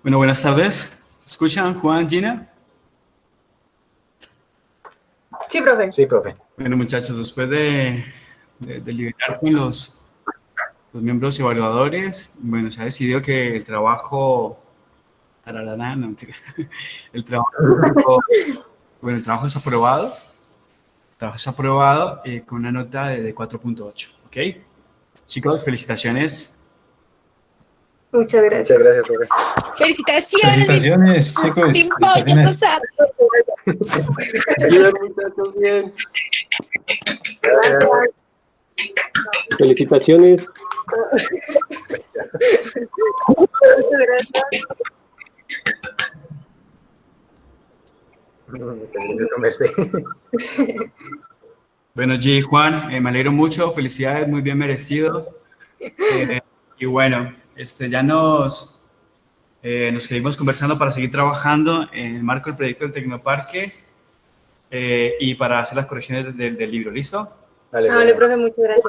Bueno, buenas tardes. ¿Escuchan, Juan, Gina? Sí, profe. Sí, profe. Bueno, muchachos, después de deliberar con los miembros evaluadores, bueno, se ha decidido que el trabajo... tararara, no, mentira. El trabajo, bueno, el trabajo es aprobado. El trabajo es aprobado con una nota de 4.8, ¿ok? Chicos, felicitaciones. Muchas gracias. Muchas gracias, profe. Felicitaciones, Felicitaciones, chicos. Pimpollas, Felicitaciones. Osato. Bien, muchachos, bien. Felicitaciones. Muchas gracias. Bueno, G, Juan, me alegro mucho, felicidades, muy bien merecido. Y bueno, ya nos seguimos conversando para seguir trabajando en el marco del proyecto del Tecnoparque y para hacer las correcciones del libro, ¿listo? Vale, profe, muchas gracias.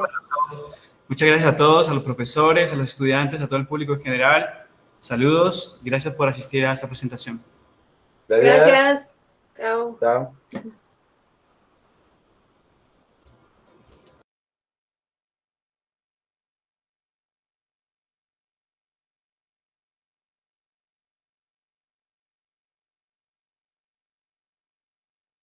Muchas gracias a todos, a los profesores, a los estudiantes, a todo el público en general. Saludos, gracias por asistir a esta presentación. Gracias. Chao. Chao.